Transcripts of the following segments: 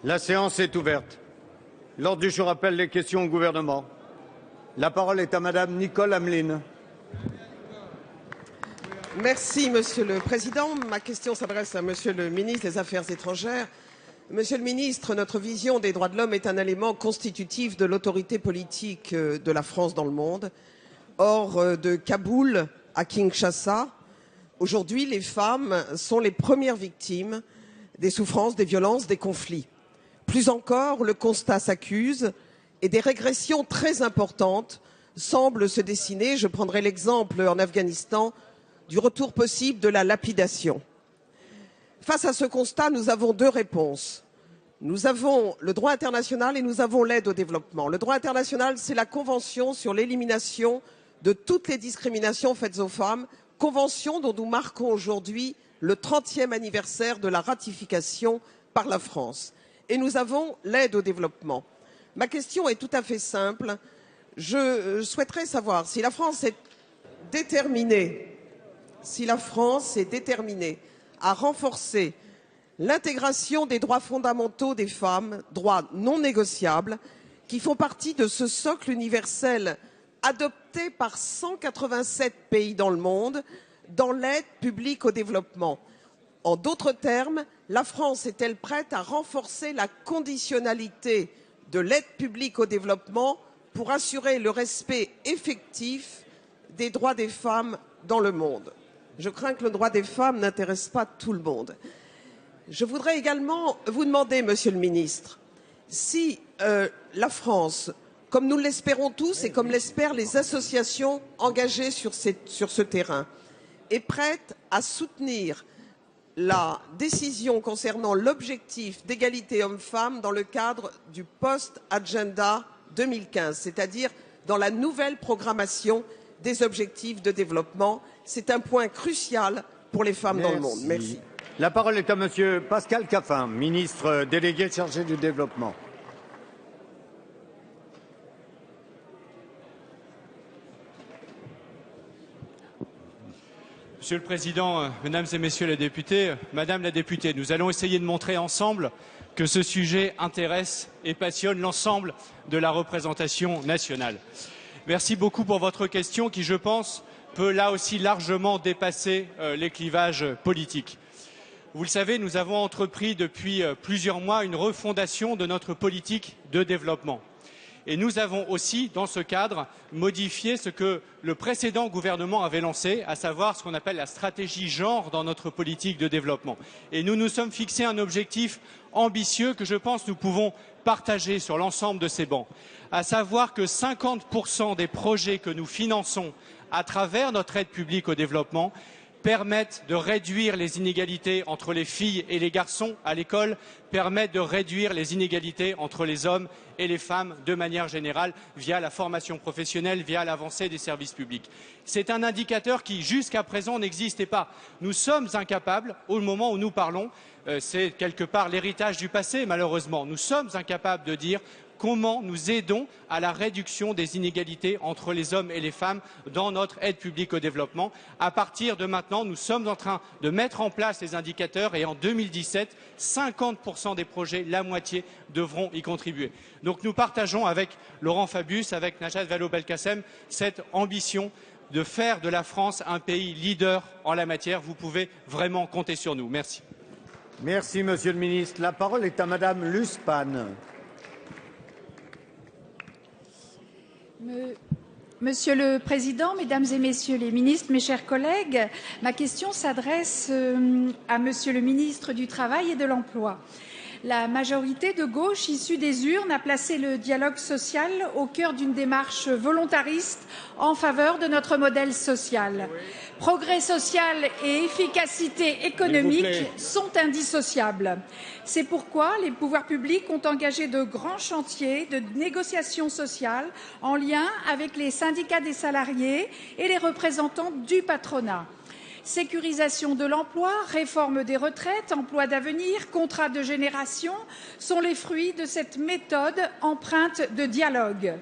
La séance est ouverte. L'ordre du jour appelle les questions au gouvernement. La parole est à Madame Nicole Hamelin. Merci, Monsieur le Président. Ma question s'adresse à Monsieur le ministre des Affaires étrangères. Monsieur le ministre, notre vision des droits de l'homme est un élément constitutif de l'autorité politique de la France dans le monde. Or, de Kaboul à Kinshasa, aujourd'hui, les femmes sont les premières victimes des souffrances, des violences, des conflits. Plus encore, le constat s'accuse et des régressions très importantes semblent se dessiner. Je prendrai l'exemple en Afghanistan du retour possible de la lapidation. Face à ce constat, nous avons deux réponses. Nous avons le droit international et nous avons l'aide au développement. Le droit international, c'est la Convention sur l'élimination de toutes les discriminations faites aux femmes, convention dont nous marquons aujourd'hui le 30e anniversaire de la ratification par la France. Et nous avons l'aide au développement. Ma question est tout à fait simple. Je souhaiterais savoir si la France est déterminée à renforcer l'intégration des droits fondamentaux des femmes, droits non négociables, qui font partie de ce socle universel adopté par 187 pays dans le monde dans l'aide publique au développement. En d'autres termes, la France est-elle prête à renforcer la conditionnalité de l'aide publique au développement pour assurer le respect effectif des droits des femmes dans le monde? Je crains que le droit des femmes n'intéresse pas tout le monde. Je voudrais également vous demander, Monsieur le ministre, si la France, comme nous l'espérons tous et comme l'espèrent les associations engagées sur ce terrain, est prête à soutenir la décision concernant l'objectif d'égalité hommes-femmes dans le cadre du post-agenda 2015, c'est-à-dire dans la nouvelle programmation des objectifs de développement. C'est un point crucial pour les femmes dans le monde. Merci. La parole est à Monsieur Pascal Caffin, ministre délégué chargé du développement. Monsieur le Président, Mesdames et Messieurs les députés, Madame la députée, nous allons essayer de montrer ensemble que ce sujet intéresse et passionne l'ensemble de la représentation nationale. Merci beaucoup pour votre question qui, je pense, peut là aussi largement dépasser les clivages politiques. Vous le savez, nous avons entrepris depuis plusieurs mois une refondation de notre politique de développement. Et nous avons aussi, dans ce cadre, modifié ce que le précédent gouvernement avait lancé, à savoir ce qu'on appelle la stratégie genre dans notre politique de développement. Et nous nous sommes fixé un objectif ambitieux que je pense nous pouvons partager sur l'ensemble de ces bancs, à savoir que 50% des projets que nous finançons à travers notre aide publique au développement permettent de réduire les inégalités entre les filles et les garçons à l'école, permettent de réduire les inégalités entre les hommes et les femmes de manière générale via la formation professionnelle, via l'avancée des services publics. C'est un indicateur qui, jusqu'à présent, n'existait pas. Nous sommes incapables, au moment où nous parlons, c'est quelque part l'héritage du passé, malheureusement, nous sommes incapables de dire comment nous aidons à la réduction des inégalités entre les hommes et les femmes dans notre aide publique au développement. À partir de maintenant, nous sommes en train de mettre en place les indicateurs et en 2017, 50% des projets, la moitié, devront y contribuer. Donc nous partageons avec Laurent Fabius, avec Najat Vallaud-Belkacem, cette ambition de faire de la France un pays leader en la matière. Vous pouvez vraiment compter sur nous. Merci. Merci, Monsieur le Ministre. La parole est à Madame Luce Pan. Monsieur le Président, Mesdames et Messieurs les ministres, mes chers collègues, ma question s'adresse à Monsieur le ministre du Travail et de l'Emploi. La majorité de gauche issue des urnes a placé le dialogue social au cœur d'une démarche volontariste en faveur de notre modèle social. Progrès social et efficacité économique sont indissociables. C'est pourquoi les pouvoirs publics ont engagé de grands chantiers de négociation sociale en lien avec les syndicats des salariés et les représentants du patronat. Sécurisation de l'emploi, réforme des retraites, emploi d'avenir, contrat de génération sont les fruits de cette méthode empreinte de dialogue.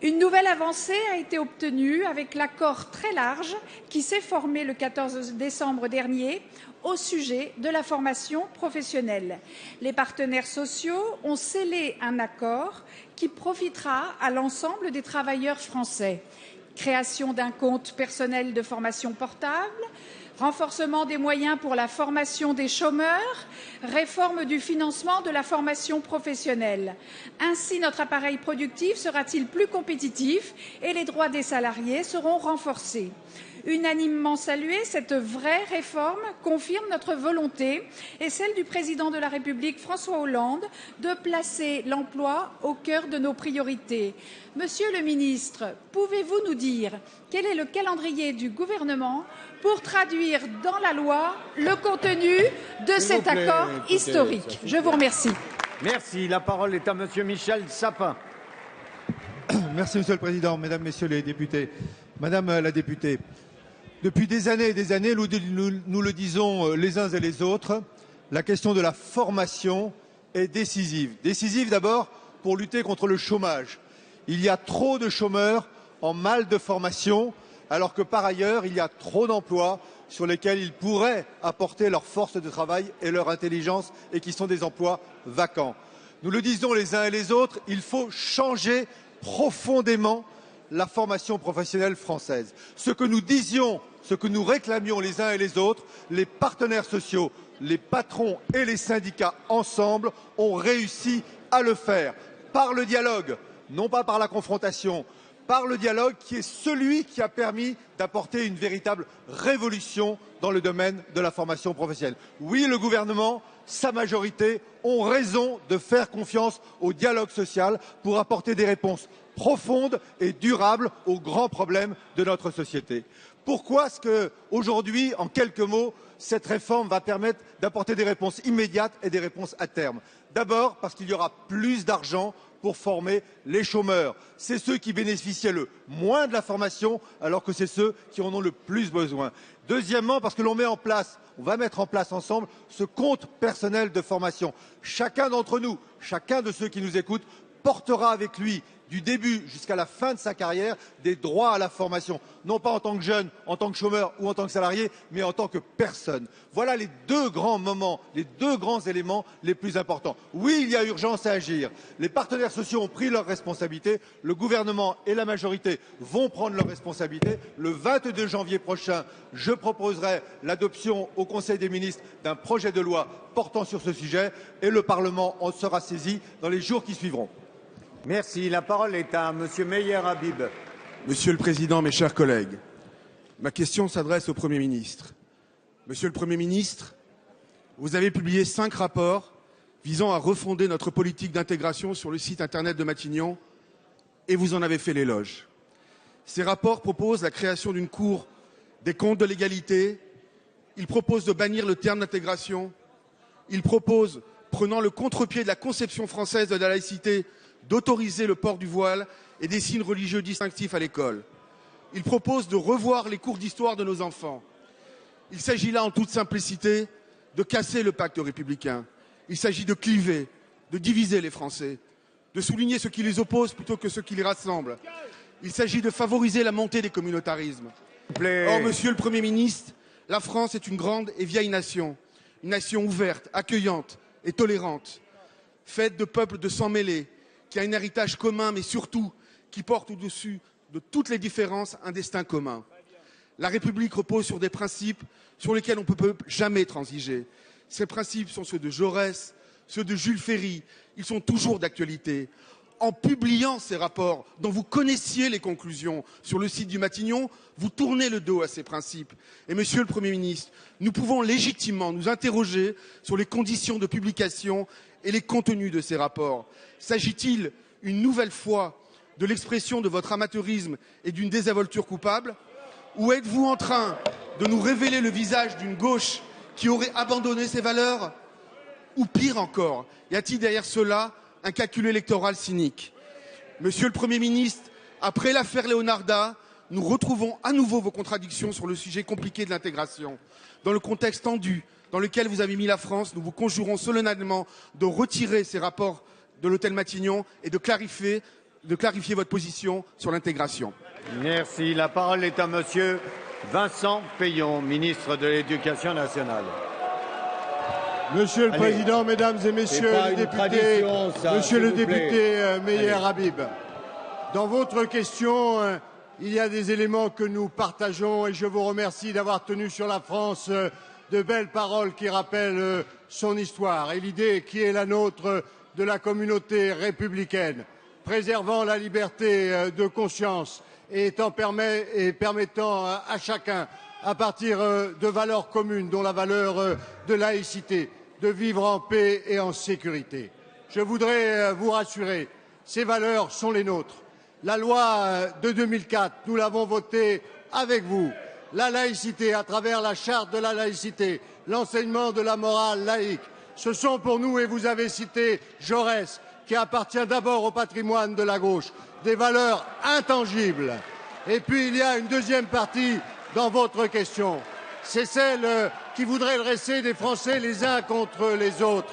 Une nouvelle avancée a été obtenue avec l'accord très large qui s'est formé le 14 décembre dernier au sujet de la formation professionnelle. Les partenaires sociaux ont scellé un accord qui profitera à l'ensemble des travailleurs français. Création d'un compte personnel de formation portable, renforcement des moyens pour la formation des chômeurs, réforme du financement de la formation professionnelle. Ainsi, notre appareil productif sera-t-il plus compétitif et les droits des salariés seront renforcés. Unanimement saluée, cette vraie réforme confirme notre volonté et celle du président de la République François Hollande de placer l'emploi au cœur de nos priorités. Monsieur le ministre, pouvez-vous nous dire quel est le calendrier du gouvernement pour traduire dans la loi le contenu de cet accord historique? Je vous remercie. Merci. La parole est à Monsieur Michel Sapin. Merci Monsieur le Président, Mesdames, Messieurs les députés. Madame la députée, depuis des années et des années, nous le disons les uns et les autres, la question de la formation est décisive. Décisive d'abord pour lutter contre le chômage. Il y a trop de chômeurs en mal de formation, alors que par ailleurs, il y a trop d'emplois sur lesquels ils pourraient apporter leur force de travail et leur intelligence et qui sont des emplois vacants. Nous le disons les uns et les autres, il faut changer profondément la formation professionnelle française. Ce que nous disions, ce que nous réclamions les uns et les autres, les partenaires sociaux, les patrons et les syndicats ensemble ont réussi à le faire par le dialogue, non pas par la confrontation, par le dialogue qui est celui qui a permis d'apporter une véritable révolution dans le domaine de la formation professionnelle. Oui, le gouvernement, sa majorité ont raison de faire confiance au dialogue social pour apporter des réponses profondes et durables aux grands problèmes de notre société. Pourquoi est-ce qu'aujourd'hui, en quelques mots, cette réforme va permettre d'apporter des réponses immédiates et des réponses à terme? D'abord parce qu'il y aura plus d'argent pour former les chômeurs. C'est ceux qui bénéficiaient le moins de la formation, alors que c'est ceux qui en ont le plus besoin. Deuxièmement, parce que on va mettre en place ensemble ce compte personnel de formation. Chacun d'entre nous, chacun de ceux qui nous écoutent, portera avec lui, du début jusqu'à la fin de sa carrière, des droits à la formation. Non pas en tant que jeune, en tant que chômeur ou en tant que salarié, mais en tant que personne. Voilà les deux grands moments, les deux grands éléments les plus importants. Oui, il y a urgence à agir. Les partenaires sociaux ont pris leurs responsabilités. Le gouvernement et la majorité vont prendre leurs responsabilités. Le 22 janvier prochain, je proposerai l'adoption au Conseil des ministres d'un projet de loi portant sur ce sujet et le Parlement en sera saisi dans les jours qui suivront. Merci. La parole est à Monsieur Meyer Habib. Monsieur le Président, mes chers collègues, ma question s'adresse au Premier ministre. Monsieur le Premier ministre, vous avez publié 5 rapports visant à refonder notre politique d'intégration sur le site internet de Matignon et vous en avez fait l'éloge. Ces rapports proposent la création d'une cour des comptes de l'égalité, ils proposent de bannir le terme d'intégration, ils proposent, prenant le contre-pied de la conception française de la laïcité, d'autoriser le port du voile et des signes religieux distinctifs à l'école. Il propose de revoir les cours d'histoire de nos enfants. Il s'agit là, en toute simplicité, de casser le pacte républicain. Il s'agit de cliver, de diviser les Français, de souligner ce qui les oppose plutôt que ce qui les rassemble. Il s'agit de favoriser la montée des communautarismes. Or, Monsieur le Premier ministre, la France est une grande et vieille nation, une nation ouverte, accueillante et tolérante, faite de peuples de sang mêlés, qui a un héritage commun, mais surtout qui porte au-dessus de toutes les différences un destin commun. La République repose sur des principes sur lesquels on ne peut jamais transiger. Ces principes sont ceux de Jaurès, ceux de Jules Ferry. Ils sont toujours d'actualité. En publiant ces rapports dont vous connaissiez les conclusions sur le site du Matignon, vous tournez le dos à ces principes. Et Monsieur le Premier ministre, nous pouvons légitimement nous interroger sur les conditions de publication et les contenus de ces rapports. S'agit-il une nouvelle fois de l'expression de votre amateurisme et d'une désinvolture coupable? Ou êtes-vous en train de nous révéler le visage d'une gauche qui aurait abandonné ses valeurs? Ou pire encore, y a-t-il derrière cela un calcul électoral cynique? Monsieur le Premier ministre, après l'affaire Leonarda, nous retrouvons à nouveau vos contradictions sur le sujet compliqué de l'intégration. Dans le contexte tendu dans lequel vous avez mis la France, nous vous conjurons solennellement de retirer ces rapports de l'hôtel Matignon et de clarifier clarifier votre position sur l'intégration. Merci. La parole est à monsieur Vincent Peillon, ministre de l'Éducation nationale. Monsieur le Président, Mesdames et Messieurs les députés, Monsieur le député Meyer Habib, dans votre question, il y a des éléments que nous partageons et je vous remercie d'avoir tenu sur la France de belles paroles qui rappellent son histoire et l'idée qui est la nôtre de la communauté républicaine, préservant la liberté de conscience et permettant à chacun, à partir de valeurs communes, dont la valeur de laïcité, de vivre en paix et en sécurité. Je voudrais vous rassurer, ces valeurs sont les nôtres. La loi de 2004, nous l'avons votée avec vous. La laïcité, à travers la charte de la laïcité, l'enseignement de la morale laïque, ce sont pour nous, et vous avez cité Jaurès, qui appartient d'abord au patrimoine de la gauche, des valeurs intangibles. Et puis il y a une deuxième partie dans votre question, c'est celle qui voudrait dresser des Français les uns contre les autres.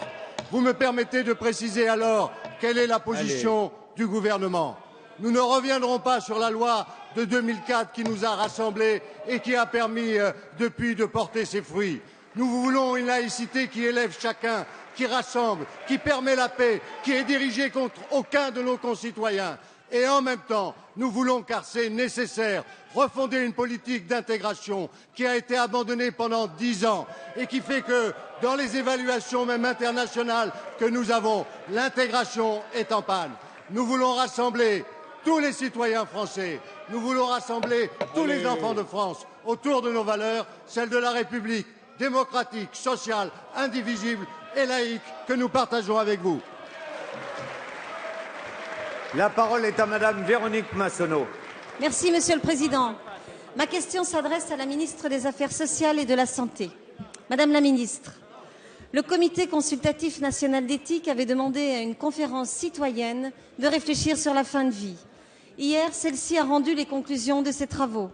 Vous me permettez de préciser alors quelle est la position du gouvernement. Nous ne reviendrons pas sur la loi de 2004 qui nous a rassemblés et qui a permis depuis de porter ses fruits. Nous voulons une laïcité qui élève chacun, qui rassemble, qui permet la paix, qui est dirigée contre aucun de nos concitoyens. Et en même temps, nous voulons, car c'est nécessaire, refonder une politique d'intégration qui a été abandonnée pendant 10 ans et qui fait que, dans les évaluations même internationales que nous avons, l'intégration est en panne. Nous voulons rassembler tous les citoyens français, nous voulons rassembler tous les enfants de France autour de nos valeurs, celles de la République démocratique, sociale, indivisible et laïque que nous partageons avec vous. La parole est à madame Véronique Massonneau. Merci, Monsieur le Président. Ma question s'adresse à la ministre des Affaires sociales et de la Santé. Madame la ministre, le Comité consultatif national d'éthique avait demandé à une conférence citoyenne de réfléchir sur la fin de vie. Hier, celle-ci a rendu les conclusions de ses travaux.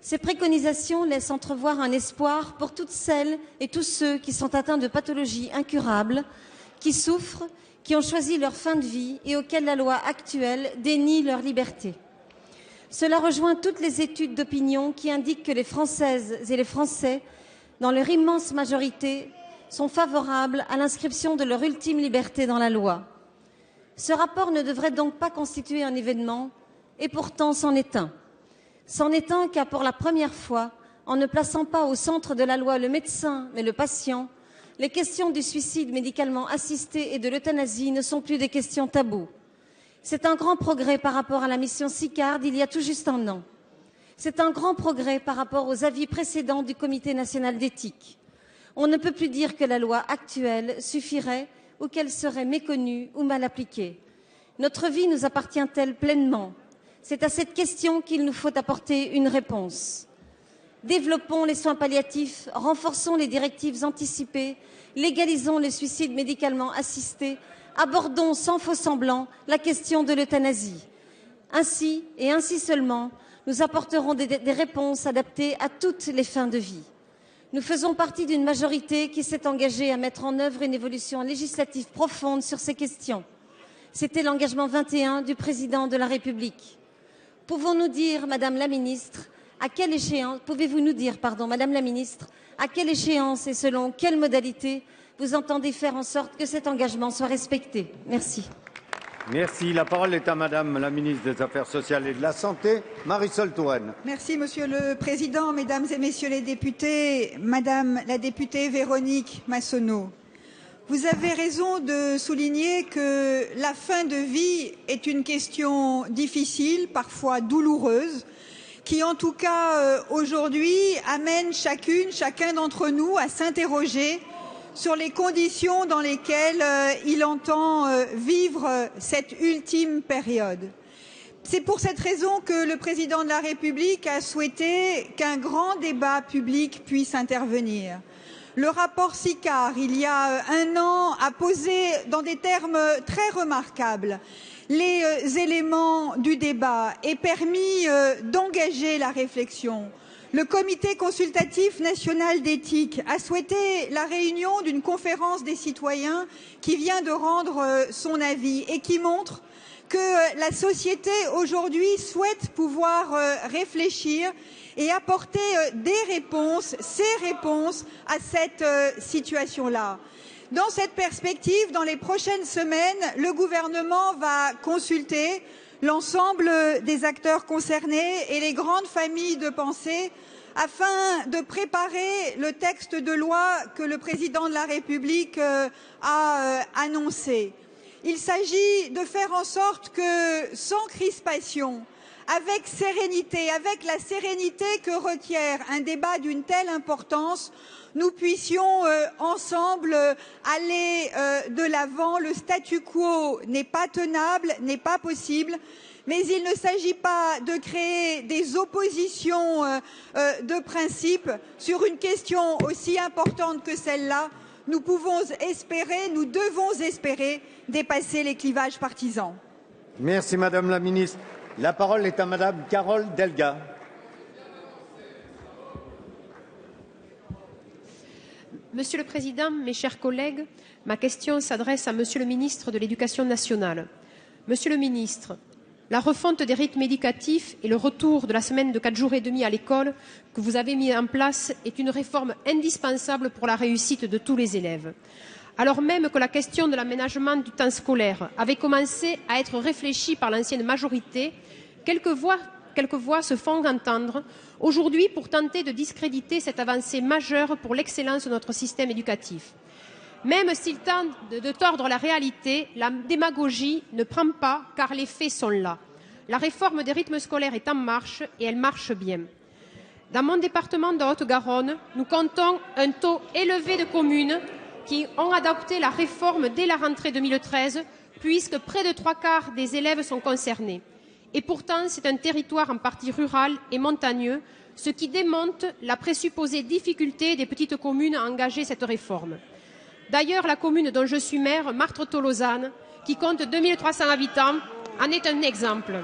Ces préconisations laissent entrevoir un espoir pour toutes celles et tous ceux qui sont atteints de pathologies incurables, qui souffrent, qui ont choisi leur fin de vie et auxquels la loi actuelle dénie leur liberté. Cela rejoint toutes les études d'opinion qui indiquent que les Françaises et les Français, dans leur immense majorité, sont favorables à l'inscription de leur ultime liberté dans la loi. Ce rapport ne devrait donc pas constituer un événement, et pourtant c'en est un. C'en est un car pour la première fois, en ne plaçant pas au centre de la loi le médecin mais le patient, les questions du suicide médicalement assisté et de l'euthanasie ne sont plus des questions taboues. C'est un grand progrès par rapport à la mission Sicard d'il y a tout juste un an. C'est un grand progrès par rapport aux avis précédents du Comité national d'éthique. On ne peut plus dire que la loi actuelle suffirait ou qu'elle serait méconnue ou mal appliquée. Notre vie nous appartient-elle pleinement? C'est à cette question qu'il nous faut apporter une réponse. Développons les soins palliatifs, renforçons les directives anticipées, légalisons le suicide médicalement assisté, abordons sans faux-semblant la question de l'euthanasie. Ainsi, et ainsi seulement, nous apporterons des réponses adaptées à toutes les fins de vie. Nous faisons partie d'une majorité qui s'est engagée à mettre en œuvre une évolution législative profonde sur ces questions. C'était l'engagement 21 du Président de la République. Pouvons-nous dire, Madame la Ministre, à quelle échéance, pouvez-vous nous dire, Madame la Ministre, à quelle échéance et selon quelles modalités vous entendez faire en sorte que cet engagement soit respecté? Merci. Merci. La parole est à Madame la ministre des Affaires sociales et de la Santé, Marisol Touraine. Merci, Monsieur le Président, Mesdames et Messieurs les députés, Madame la députée Véronique Massonneau. Vous avez raison de souligner que la fin de vie est une question difficile, parfois douloureuse, qui en tout cas aujourd'hui amène chacun d'entre nous à s'interroger sur les conditions dans lesquelles il entend vivre cette ultime période. C'est pour cette raison que le Président de la République a souhaité qu'un grand débat public puisse intervenir. Le rapport Sicard, il y a un an, a posé dans des termes très remarquables les éléments du débat et permis d'engager la réflexion. le Comité consultatif national d'éthique a souhaité la réunion d'une conférence des citoyens qui vient de rendre son avis et qui montre que la société aujourd'hui souhaite pouvoir réfléchir et apporter ces réponses à cette situation-là. Dans cette perspective, dans les prochaines semaines, le gouvernement va consulter l'ensemble des acteurs concernés et les grandes familles de pensée afin de préparer le texte de loi que le président de la République a annoncé. Il s'agit de faire en sorte que, sans crispation, avec sérénité, avec la sérénité que requiert un débat d'une telle importance, nous puissions ensemble aller de l'avant. Le statu quo n'est pas tenable, n'est pas possible, mais il ne s'agit pas de créer des oppositions de principe sur une question aussi importante que celle-là. Nous pouvons espérer, nous devons espérer dépasser les clivages partisans. Merci Madame la Ministre. La parole est à Madame Carole Delga. Monsieur le Président, mes chers collègues, ma question s'adresse à Monsieur le Ministre de l'Éducation nationale. Monsieur le Ministre, la refonte des rythmes éducatifs et le retour de la semaine de 4 jours et demi à l'école que vous avez mis en place est une réforme indispensable pour la réussite de tous les élèves. Alors même que la question de l'aménagement du temps scolaire avait commencé à être réfléchie par l'ancienne majorité, quelques voix se font entendre aujourd'hui pour tenter de discréditer cette avancée majeure pour l'excellence de notre système éducatif. Même s'il tente de tordre la réalité, la démagogie ne prend pas car les faits sont là. La réforme des rythmes scolaires est en marche et elle marche bien. Dans mon département de Haute-Garonne, nous comptons un taux élevé de communes qui ont adopté la réforme dès la rentrée 2013, puisque près de 3/4 des élèves sont concernés. Et pourtant, c'est un territoire en partie rural et montagneux, ce qui démontre la présupposée difficulté des petites communes à engager cette réforme. D'ailleurs, la commune dont je suis maire, Martretot-Lausanne, qui compte 2300 habitants, en est un exemple.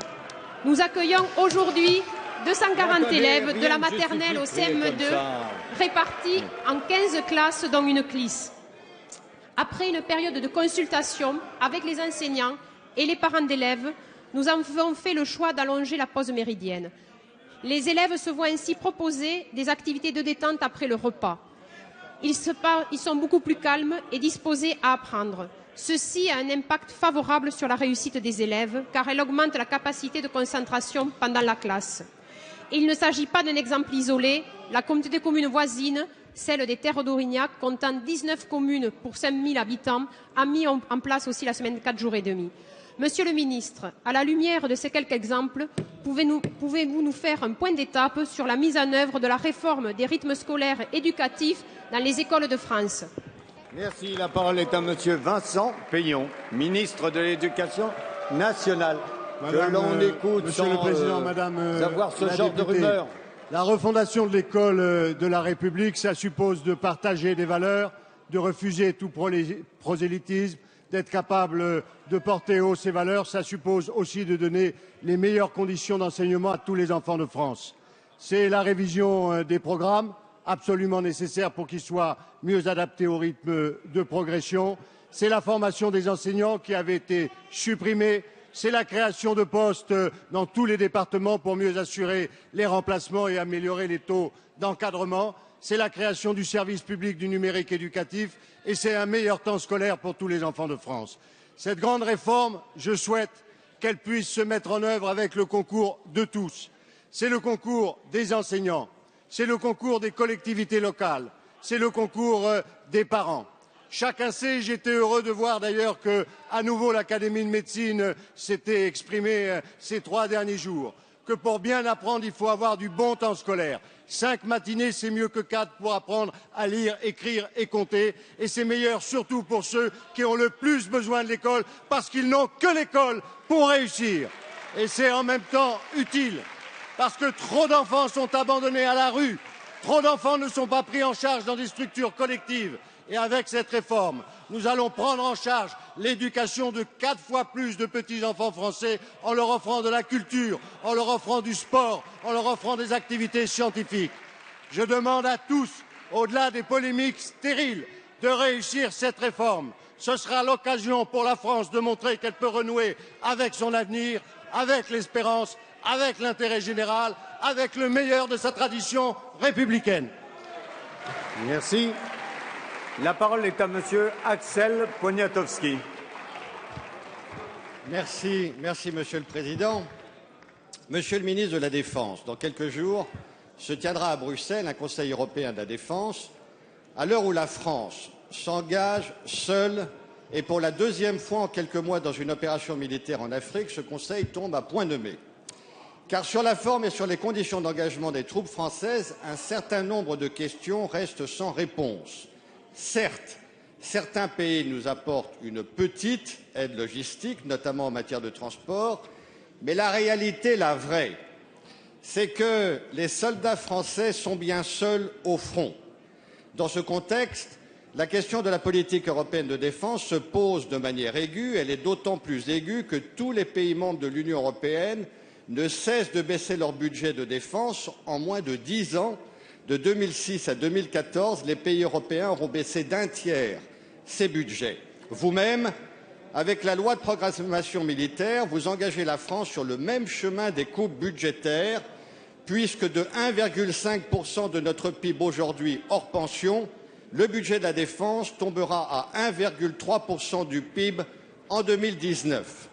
Nous accueillons aujourd'hui 240 élèves de la maternelle au CM2, répartis en 15 classes, dont une CLIS. Après une période de consultation avec les enseignants et les parents d'élèves, nous avons fait le choix d'allonger la pause méridienne. Les élèves se voient ainsi proposer des activités de détente après le repas. Ils sont beaucoup plus calmes et disposés à apprendre. Ceci a un impact favorable sur la réussite des élèves, car elle augmente la capacité de concentration pendant la classe. Et il ne s'agit pas d'un exemple isolé. La communauté des communes voisines, celle des Terres d'Aurignac, comptant 19 communes pour 5000 habitants, a mis en place aussi la semaine de 4 jours et demi. Monsieur le ministre, à la lumière de ces quelques exemples, pouvez-vous nous faire un point d'étape sur la mise en œuvre de la réforme des rythmes scolaires éducatifs dans les écoles de France? Merci. La parole est à Monsieur Vincent Peillon, ministre de l'Éducation nationale. Que l'on écoute Monsieur sans le Président, Madame avoir ce la genre députée, de rumeurs. La refondation de l'école de la République, ça suppose de partager des valeurs, de refuser tout prosélytisme, d'être capable de porter haut ces valeurs. Ça suppose aussi de donner les meilleures conditions d'enseignement à tous les enfants de France. C'est la révision des programmes, absolument nécessaire pour qu'ils soient mieux adaptés au rythme de progression. C'est la formation des enseignants qui avait été supprimée. C'est la création de postes dans tous les départements pour mieux assurer les remplacements et améliorer les taux d'encadrement. C'est la création du service public du numérique éducatif et c'est un meilleur temps scolaire pour tous les enfants de France. Cette grande réforme, je souhaite qu'elle puisse se mettre en œuvre avec le concours de tous. C'est le concours des enseignants, c'est le concours des collectivités locales, c'est le concours des parents. Chacun sait, j'étais heureux de voir d'ailleurs que, à nouveau, l'Académie de médecine s'était exprimée ces 3 derniers jours, que pour bien apprendre, il faut avoir du bon temps scolaire. 5 matinées, c'est mieux que 4 pour apprendre à lire, écrire et compter. Et c'est meilleur surtout pour ceux qui ont le plus besoin de l'école, parce qu'ils n'ont que l'école pour réussir. Et c'est en même temps utile, parce que trop d'enfants sont abandonnés à la rue, trop d'enfants ne sont pas pris en charge dans des structures collectives. Et avec cette réforme, nous allons prendre en charge l'éducation de 4 fois plus de petits-enfants français en leur offrant de la culture, en leur offrant du sport, en leur offrant des activités scientifiques. Je demande à tous, au-delà des polémiques stériles, de réussir cette réforme. Ce sera l'occasion pour la France de montrer qu'elle peut renouer avec son avenir, avec l'espérance, avec l'intérêt général, avec le meilleur de sa tradition républicaine. Merci. La parole est à Monsieur Axel Poniatowski. Merci, Monsieur le Président. Monsieur le ministre de la Défense, dans quelques jours se tiendra à Bruxelles un Conseil européen de la Défense. À l'heure où la France s'engage seule et pour la 2e fois en quelques mois dans une opération militaire en Afrique, ce Conseil tombe à point nommé. Car sur la forme et sur les conditions d'engagement des troupes françaises, un certain nombre de questions restent sans réponse. Certes, certains pays nous apportent une petite aide logistique, notamment en matière de transport, mais la réalité, la vraie, c'est que les soldats français sont bien seuls au front. Dans ce contexte, la question de la politique européenne de défense se pose de manière aiguë. Elle est d'autant plus aiguë que tous les pays membres de l'Union européenne ne cessent de baisser leur budget de défense. En moins de 10 ans, de 2006 à 2014, les pays européens auront baissé d'1 tiers ces budgets. Vous-même, avec la loi de programmation militaire, vous engagez la France sur le même chemin des coupes budgétaires, puisque de 1,5% de notre PIB aujourd'hui hors pension, le budget de la défense tombera à 1,3% du PIB en 2019.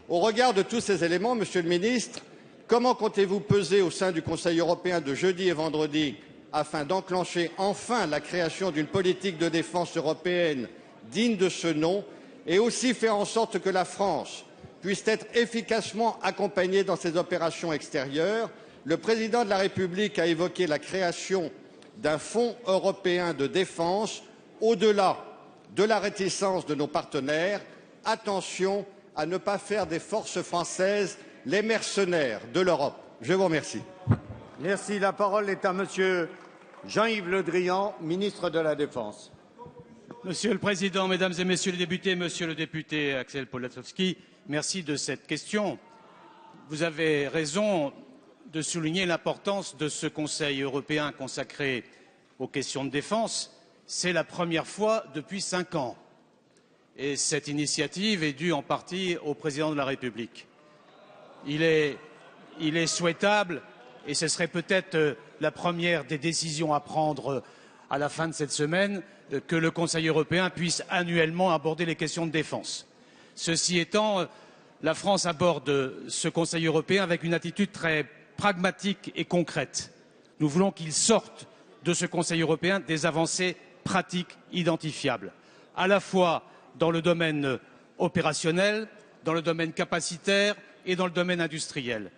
Au regard de tous ces éléments, Monsieur le Ministre, comment comptez-vous peser au sein du Conseil européen de jeudi et vendredi afin d'enclencher enfin la création d'une politique de défense européenne digne de ce nom et aussi faire en sorte que la France puisse être efficacement accompagnée dans ses opérations extérieures? Le président de la République a évoqué la création d'un fonds européen de défense au-delà de la réticence de nos partenaires. Attention à ne pas faire des forces françaises les mercenaires de l'Europe. Je vous remercie. Merci. La parole est à Monsieur Jean-Yves Le Drian, ministre de la Défense. Monsieur le Président, Mesdames et Messieurs les députés, Monsieur le député Axel Poniatowski, merci de cette question. Vous avez raison de souligner l'importance de ce Conseil européen consacré aux questions de défense. C'est la première fois depuis 5 ans. Et cette initiative est due en partie au Président de la République. Il est souhaitable, et ce serait peut-être la première des décisions à prendre à la fin de cette semaine, que le Conseil européen puisse annuellement aborder les questions de défense. Ceci étant, la France aborde ce Conseil européen avec une attitude très pragmatique et concrète. Nous voulons qu'il sorte de ce Conseil européen des avancées pratiques identifiables, à la fois dans le domaine opérationnel, dans le domaine capacitaire et dans le domaine industriel.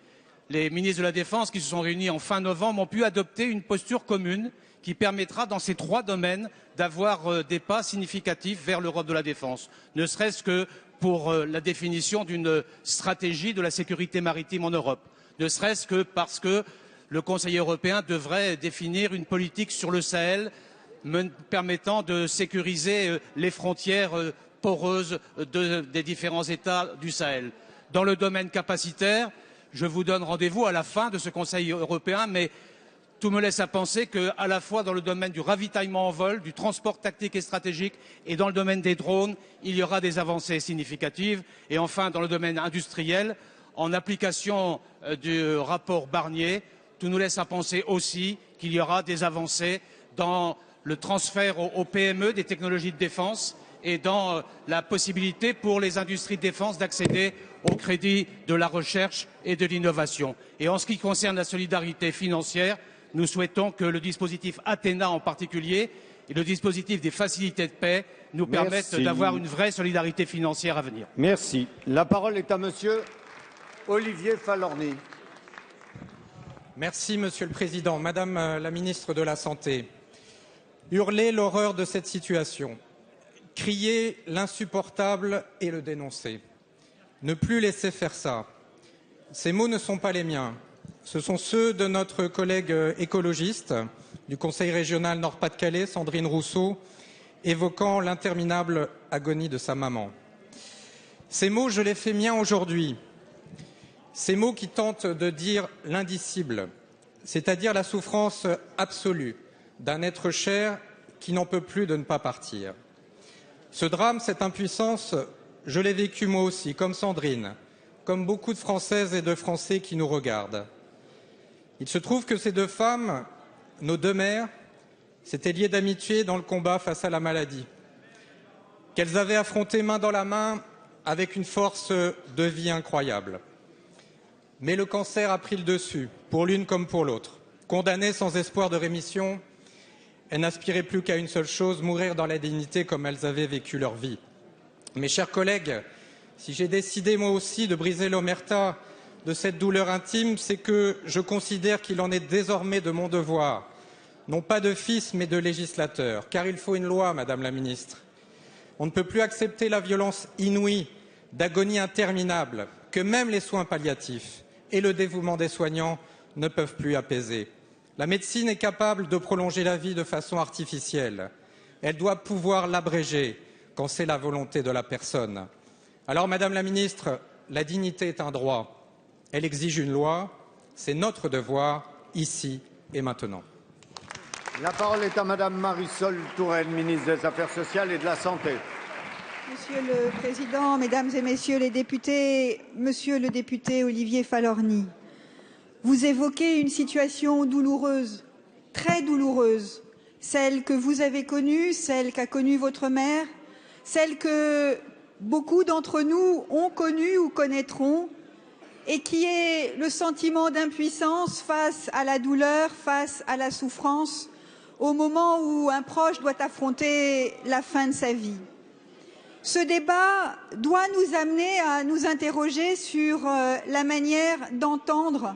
Les ministres de la Défense qui se sont réunis en fin novembre ont pu adopter une posture commune qui permettra dans ces 3 domaines d'avoir des pas significatifs vers l'Europe de la défense, ne serait-ce que pour la définition d'une stratégie de la sécurité maritime en Europe, ne serait-ce que parce que le Conseil européen devrait définir une politique sur le Sahel permettant de sécuriser les frontières poreuses des différents États du Sahel. Dans le domaine capacitaire, je vous donne rendez-vous à la fin de ce Conseil européen, mais tout me laisse à penser qu'à la fois dans le domaine du ravitaillement en vol, du transport tactique et stratégique et dans le domaine des drones, il y aura des avancées significatives. Et enfin, dans le domaine industriel, en application du rapport Barnier, tout nous laisse à penser aussi qu'il y aura des avancées dans le transfert aux PME des technologies de défense et dans la possibilité pour les industries de défense d'accéder au crédit de la recherche et de l'innovation. Et en ce qui concerne la solidarité financière, nous souhaitons que le dispositif Athéna en particulier et le dispositif des facilités de paix nous permettent d'avoir une vraie solidarité financière à venir. Merci. La parole est à Monsieur Olivier Falorni. Merci Monsieur le Président. Madame la Ministre de la Santé, hurler l'horreur de cette situation, crier l'insupportable et le dénoncer. Ne plus laisser faire ça. Ces mots ne sont pas les miens. Ce sont ceux de notre collègue écologiste du Conseil régional Nord-Pas-de-Calais, Sandrine Rousseau, évoquant l'interminable agonie de sa maman. Ces mots, je les fais miens aujourd'hui. Ces mots qui tentent de dire l'indicible, c'est-à-dire la souffrance absolue d'un être cher qui n'en peut plus de ne pas partir. Ce drame, cette impuissance, je l'ai vécu moi aussi, comme Sandrine, comme beaucoup de Françaises et de Français qui nous regardent. Il se trouve que ces deux femmes, nos deux mères, s'étaient liées d'amitié dans le combat face à la maladie, qu'elles avaient affronté main dans la main avec une force de vie incroyable. Mais le cancer a pris le dessus, pour l'une comme pour l'autre. Condamnées sans espoir de rémission, elles n'aspiraient plus qu'à une seule chose, mourir dans la dignité comme elles avaient vécu leur vie. Mes chers collègues, si j'ai décidé moi aussi de briser l'omerta de cette douleur intime, c'est que je considère qu'il en est désormais de mon devoir, non pas de fils mais de législateur, car il faut une loi, Madame la Ministre. On ne peut plus accepter la violence inouïe d'agonie interminable que même les soins palliatifs et le dévouement des soignants ne peuvent plus apaiser. La médecine est capable de prolonger la vie de façon artificielle. Elle doit pouvoir l'abréger quand c'est la volonté de la personne. Alors, Madame la Ministre, la dignité est un droit. Elle exige une loi. C'est notre devoir, ici et maintenant. La parole est à Madame Marisol Touraine, ministre des Affaires sociales et de la Santé. Monsieur le Président, Mesdames et Messieurs les députés, Monsieur le député Olivier Falorni, vous évoquez une situation douloureuse, très douloureuse, celle que vous avez connue, celle qu'a connue votre mère, celle que beaucoup d'entre nous ont connue ou connaîtront, et qui est le sentiment d'impuissance face à la douleur, face à la souffrance, au moment où un proche doit affronter la fin de sa vie. Ce débat doit nous amener à nous interroger sur la manière d'entendre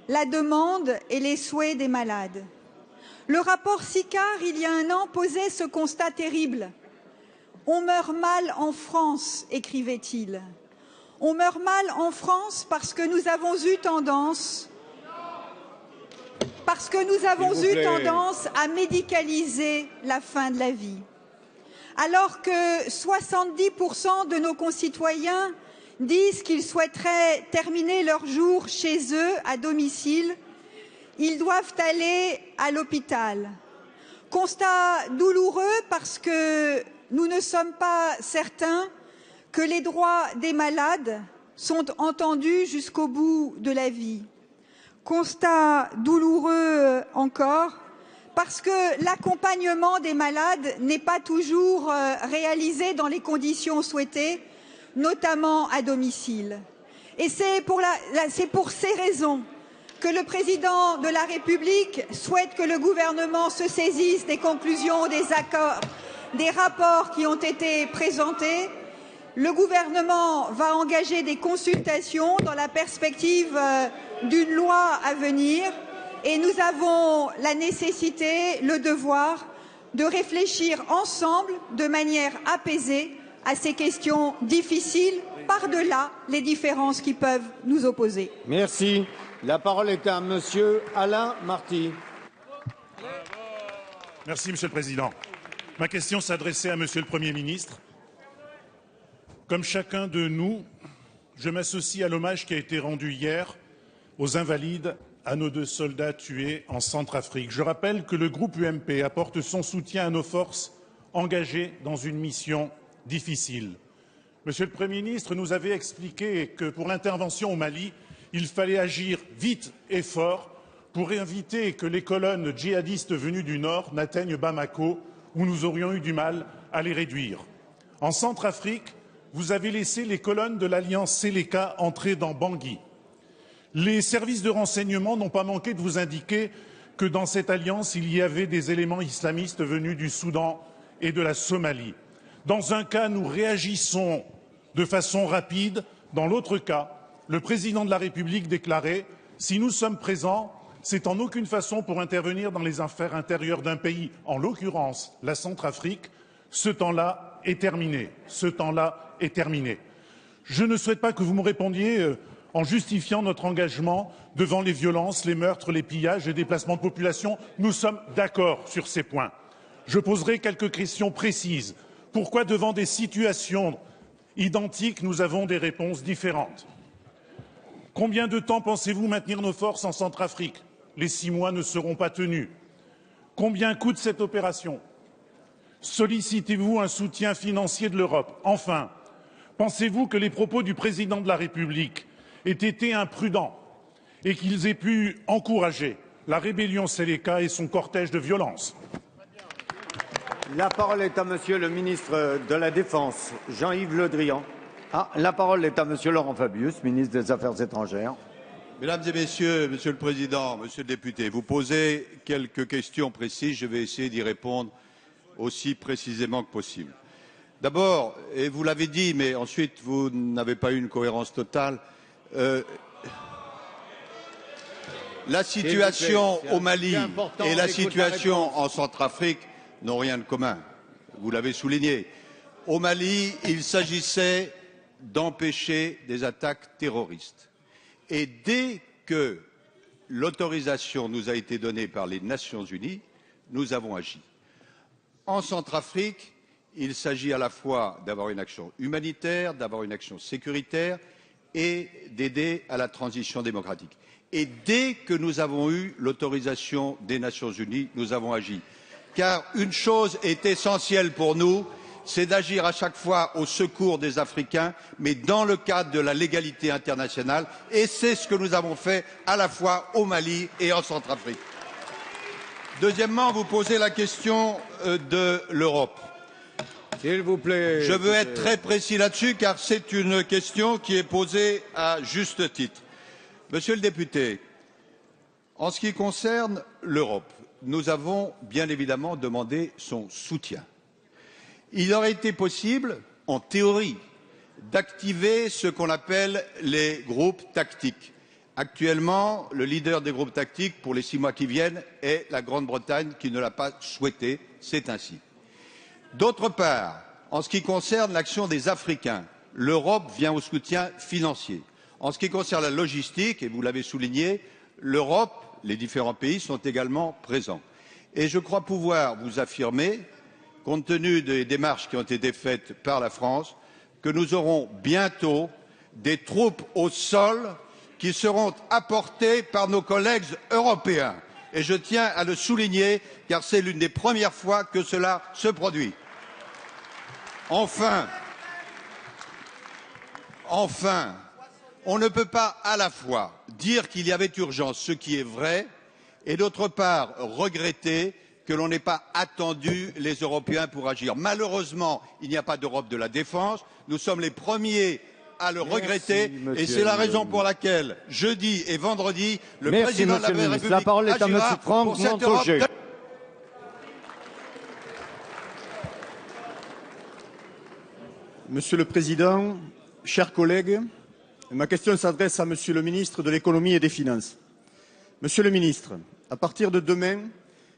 la demande et les souhaits des malades. Le rapport Sicard, il y a un an, posait ce constat terrible. On meurt mal en France, écrivait-il. On meurt mal en France parce que nous avons eu tendance à médicaliser la fin de la vie. Alors que 70% de nos concitoyens disent qu'ils souhaiteraient terminer leur jour chez eux, à domicile, ils doivent aller à l'hôpital. Constat douloureux parce que nous ne sommes pas certains que les droits des malades sont entendus jusqu'au bout de la vie. Constat douloureux encore parce que l'accompagnement des malades n'est pas toujours réalisé dans les conditions souhaitées, notamment à domicile. Et c'est pour ces raisons que le Président de la République souhaite que le gouvernement se saisisse des conclusions des accords, des rapports qui ont été présentés. Le gouvernement va engager des consultations dans la perspective d'une loi à venir. Et nous avons la nécessité, le devoir de réfléchir ensemble de manière apaisée à ces questions difficiles, par-delà les différences qui peuvent nous opposer. Merci. La parole est à Monsieur Alain Marty. Merci, Monsieur le Président. Ma question s'adressait à Monsieur le Premier ministre. Comme chacun de nous, je m'associe à l'hommage qui a été rendu hier aux Invalides, à nos 2 soldats tués en Centrafrique. Je rappelle que le groupe UMP apporte son soutien à nos forces engagées dans une mission difficile. Monsieur le Premier ministre nous avait expliqué que pour l'intervention au Mali, il fallait agir vite et fort pour éviter que les colonnes djihadistes venues du Nord n'atteignent Bamako, où nous aurions eu du mal à les réduire. En Centrafrique, vous avez laissé les colonnes de l'alliance Seleka entrer dans Bangui. Les services de renseignement n'ont pas manqué de vous indiquer que dans cette alliance, il y avait des éléments islamistes venus du Soudan et de la Somalie. Dans un cas, nous réagissons de façon rapide. Dans l'autre cas, le président de la République déclarait « Si nous sommes présents, c'est en aucune façon pour intervenir dans les affaires intérieures d'un pays, en l'occurrence la Centrafrique. Ce temps-là est terminé. Ce temps-là est terminé. » Je ne souhaite pas que vous me répondiez en justifiant notre engagement devant les violences, les meurtres, les pillages, les déplacements de population. Nous sommes d'accord sur ces points. Je poserai quelques questions précises. Pourquoi, devant des situations identiques, nous avons des réponses différentes? Combien de temps pensez-vous maintenir nos forces en Centrafrique? Les 6 mois ne seront pas tenus. Combien coûte cette opération? Sollicitez-vous un soutien financier de l'Europe? Enfin, pensez-vous que les propos du président de la République aient été imprudents et qu'ils aient pu encourager la rébellion Séléka et son cortège de violence? La parole est à Monsieur le ministre de la Défense, Jean-Yves Le Drian. La parole est à Monsieur Laurent Fabius, ministre des Affaires étrangères. Mesdames et Messieurs, Monsieur le Président, Monsieur le député, vous posez quelques questions précises. Je vais essayer d'y répondre aussi précisément que possible. D'abord, et vous l'avez dit, mais ensuite vous n'avez pas eu une cohérence totale, la situation au Mali et la situation en Centrafrique n'ont rien de commun. Vous l'avez souligné. Au Mali, il s'agissait d'empêcher des attaques terroristes. Et dès que l'autorisation nous a été donnée par les Nations Unies, nous avons agi. En Centrafrique, il s'agit à la fois d'avoir une action humanitaire, d'avoir une action sécuritaire et d'aider à la transition démocratique. Et dès que nous avons eu l'autorisation des Nations Unies, nous avons agi. Car une chose est essentielle pour nous, c'est d'agir à chaque fois au secours des Africains, mais dans le cadre de la légalité internationale, et c'est ce que nous avons fait à la fois au Mali et en Centrafrique. Deuxièmement, vous posez la question de l'Europe. S'il vous plaît. Je veux être très précis là-dessus, car c'est une question qui est posée à juste titre. Monsieur le député, en ce qui concerne l'Europe, nous avons bien évidemment demandé son soutien. Il aurait été possible, en théorie, d'activer ce qu'on appelle les groupes tactiques. Actuellement, le leader des groupes tactiques pour les 6 mois qui viennent est la Grande-Bretagne qui ne l'a pas souhaité. C'est ainsi. D'autre part, en ce qui concerne l'action des Africains, l'Europe vient au soutien financier. En ce qui concerne la logistique, et vous l'avez souligné, l'Europe, les différents pays sont également présents. Et je crois pouvoir vous affirmer, compte tenu des démarches qui ont été faites par la France, que nous aurons bientôt des troupes au sol qui seront apportées par nos collègues européens. Et je tiens à le souligner, car c'est l'une des premières fois que cela se produit. Enfin, on ne peut pas à la fois dire qu'il y avait urgence, ce qui est vrai, et d'autre part regretter que l'on n'ait pas attendu les Européens pour agir. Malheureusement, il n'y a pas d'Europe de la défense. Nous sommes les premiers à le regretter, et c'est la raison pour laquelle jeudi et vendredi, le président de la République la parole est à agira Monsieur Franck pour cette Europe. Monsieur le Président, chers collègues, ma question s'adresse à Monsieur le ministre de l'Économie et des Finances. Monsieur le ministre, à partir de demain,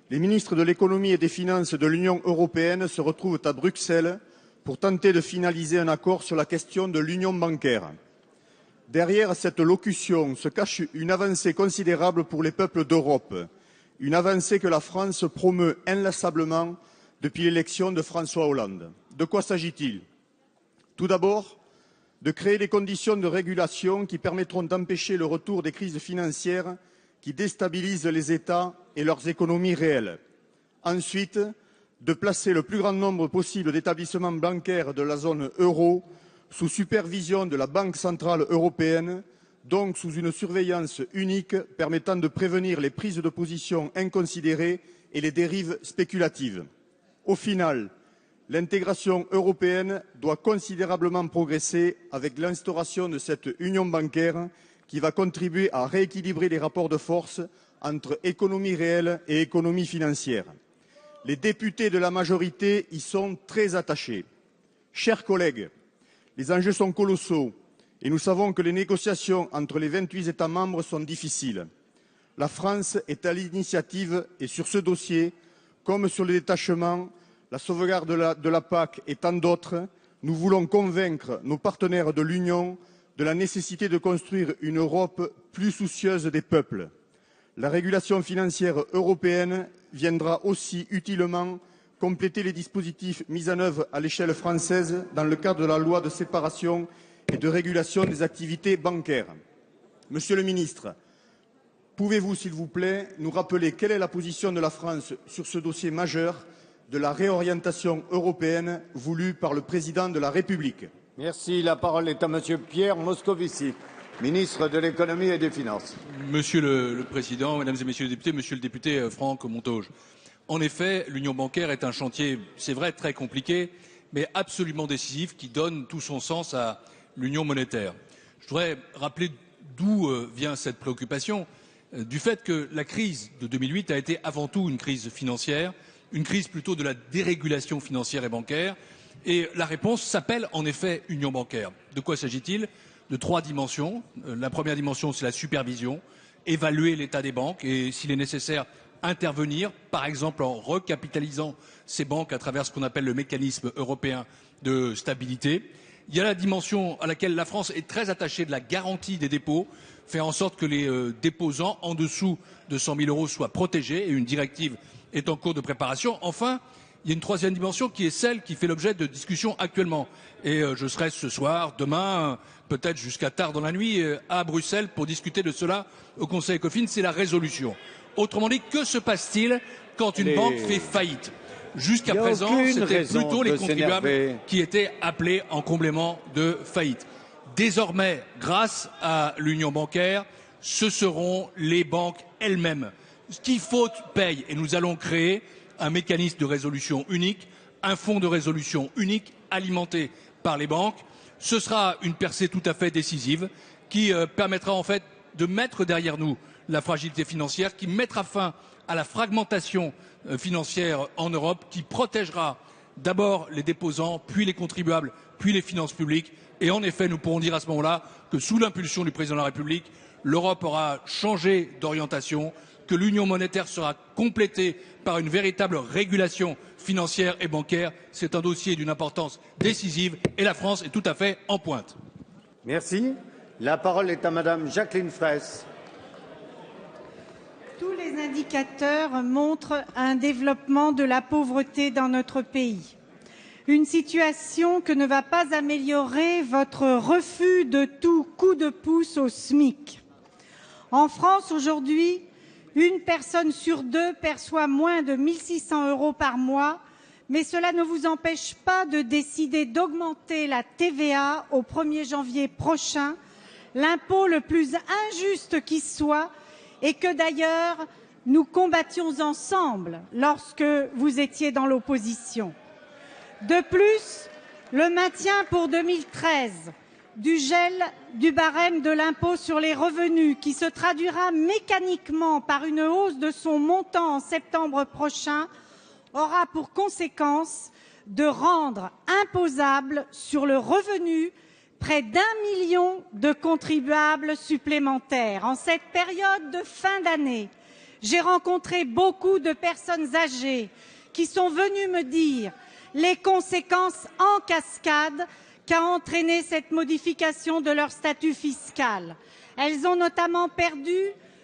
les ministres de l'économie et des finances de l'Union européenne se retrouvent à Bruxelles pour tenter de finaliser un accord sur la question de l'union bancaire. Derrière cette locution se cache une avancée considérable pour les peuples d'Europe, une avancée que la France promeut inlassablement depuis l'élection de François Hollande. De quoi s'agit-il? Tout d'abord, de créer les conditions de régulation qui permettront d'empêcher le retour des crises financières qui déstabilisent les États et leurs économies réelles. Ensuite, de placer le plus grand nombre possible d'établissements bancaires de la zone euro sous supervision de la Banque centrale européenne, donc sous une surveillance unique permettant de prévenir les prises de position inconsidérées et les dérives spéculatives. Au final, l'intégration européenne doit considérablement progresser avec l'instauration de cette union bancaire qui va contribuer à rééquilibrer les rapports de force entre économie réelle et économie financière. Les députés de la majorité y sont très attachés. Chers collègues, les enjeux sont colossaux et nous savons que les négociations entre les 28 États membres sont difficiles. La France est à l'initiative et sur ce dossier, comme sur le détachement, la sauvegarde de la PAC et tant d'autres, nous voulons convaincre nos partenaires de l'Union de la nécessité de construire une Europe plus soucieuse des peuples. La régulation financière européenne viendra aussi utilement compléter les dispositifs mis en œuvre à l'échelle française dans le cadre de la loi de séparation et de régulation des activités bancaires. Monsieur le ministre, pouvez-vous, s'il vous plaît, nous rappeler quelle est la position de la France sur ce dossier majeur de la réorientation européenne voulue par le président de la République? Merci. La parole est à Monsieur Pierre Moscovici, ministre de l'économie et des finances. Monsieur le Président, Mesdames et Messieurs les députés, Monsieur le député Franck Montaugé, en effet, l'union bancaire est un chantier, c'est vrai, très compliqué, mais absolument décisif, qui donne tout son sens à l'union monétaire. Je voudrais rappeler d'où vient cette préoccupation, du fait que la crise de 2008 a été avant tout une crise financière, une crise plutôt de la dérégulation financière et bancaire, et la réponse s'appelle en effet union bancaire. De quoi s'agit-il? De 3 dimensions. La première dimension, c'est la supervision, évaluer l'état des banques et, s'il est nécessaire, intervenir, par exemple en recapitalisant ces banques à travers ce qu'on appelle le mécanisme européen de stabilité. Il y a la dimension à laquelle la France est très attachée de la garantie des dépôts, faire en sorte que les déposants en dessous de 100 000 € soient protégés, et une directive est en cours de préparation. Enfin, il y a une troisième dimension qui est celle qui fait l'objet de discussions actuellement. Et je serai ce soir, demain, peut-être jusqu'à tard dans la nuit, à Bruxelles pour discuter de cela au Conseil ECOFIN, c'est la résolution. Autrement dit, que se passe-t-il quand une banque fait faillite? Jusqu'à présent, c'était plutôt les contribuables qui étaient appelés en complément de faillite. Désormais, grâce à l'union bancaire, ce seront les banques elles-mêmes. Ce qui faute paye, et nous allons créer un mécanisme de résolution unique, un fonds de résolution unique alimenté par les banques. Ce sera une percée tout à fait décisive qui permettra en fait de mettre derrière nous la fragilité financière, qui mettra fin à la fragmentation financière en Europe, qui protégera d'abord les déposants, puis les contribuables, puis les finances publiques. Et en effet, nous pourrons dire à ce moment-là que sous l'impulsion du président de la République, l'Europe aura changé d'orientation, que l'union monétaire sera complétée par une véritable régulation financière et bancaire. C'est un dossier d'une importance décisive et la France est tout à fait en pointe. Merci. La parole est à Madame Jacqueline Fraisse. Tous les indicateurs montrent un développement de la pauvreté dans notre pays. Une situation que ne va pas améliorer votre refus de tout coup de pouce au SMIC. En France, aujourd'hui, une personne sur 2 perçoit moins de 1 600 € par mois, mais cela ne vous empêche pas de décider d'augmenter la TVA au 1er janvier prochain, l'impôt le plus injuste qui soit, et que d'ailleurs nous combattions ensemble lorsque vous étiez dans l'opposition. De plus, le maintien pour 2013 du gel du barème de l'impôt sur les revenus, qui se traduira mécaniquement par une hausse de son montant en septembre prochain, aura pour conséquence de rendre imposable sur le revenu près d'1 million de contribuables supplémentaires. En cette période de fin d'année, j'ai rencontré beaucoup de personnes âgées qui sont venues me dire les conséquences en cascade qu'a entraîné cette modification de leur statut fiscal. Elles ont notamment perdu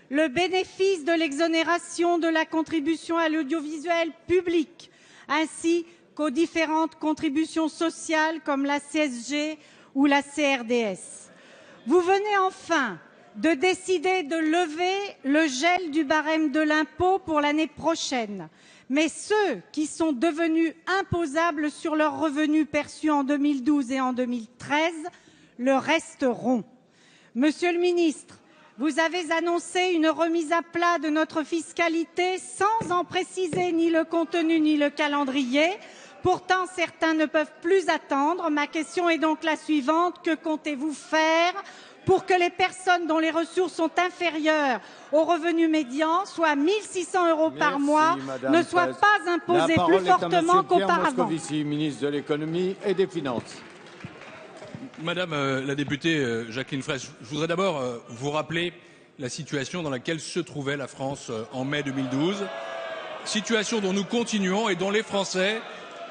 le bénéfice de l'exonération de la contribution à l'audiovisuel public, ainsi qu'aux différentes contributions sociales comme la CSG ou la CRDS. Vous venez enfin de décider de lever le gel du barème de l'impôt pour l'année prochaine. Mais ceux qui sont devenus imposables sur leurs revenus perçus en 2012 et en 2013 le resteront. Monsieur le ministre, vous avez annoncé une remise à plat de notre fiscalité sans en préciser ni le contenu ni le calendrier. Pourtant, certains ne peuvent plus attendre. Ma question est donc la suivante. Que comptez-vous faire pour que les personnes dont les ressources sont inférieures au revenu médian, soit 1 600 € par mois, ne soient pas imposées plus fortement qu'auparavant? Moscovici, ministre de l'économie et des finances. Madame la députée Jacqueline Fraisse, je voudrais d'abord vous rappeler la situation dans laquelle se trouvait la France en mai 2012, situation dont nous continuons et dont les Français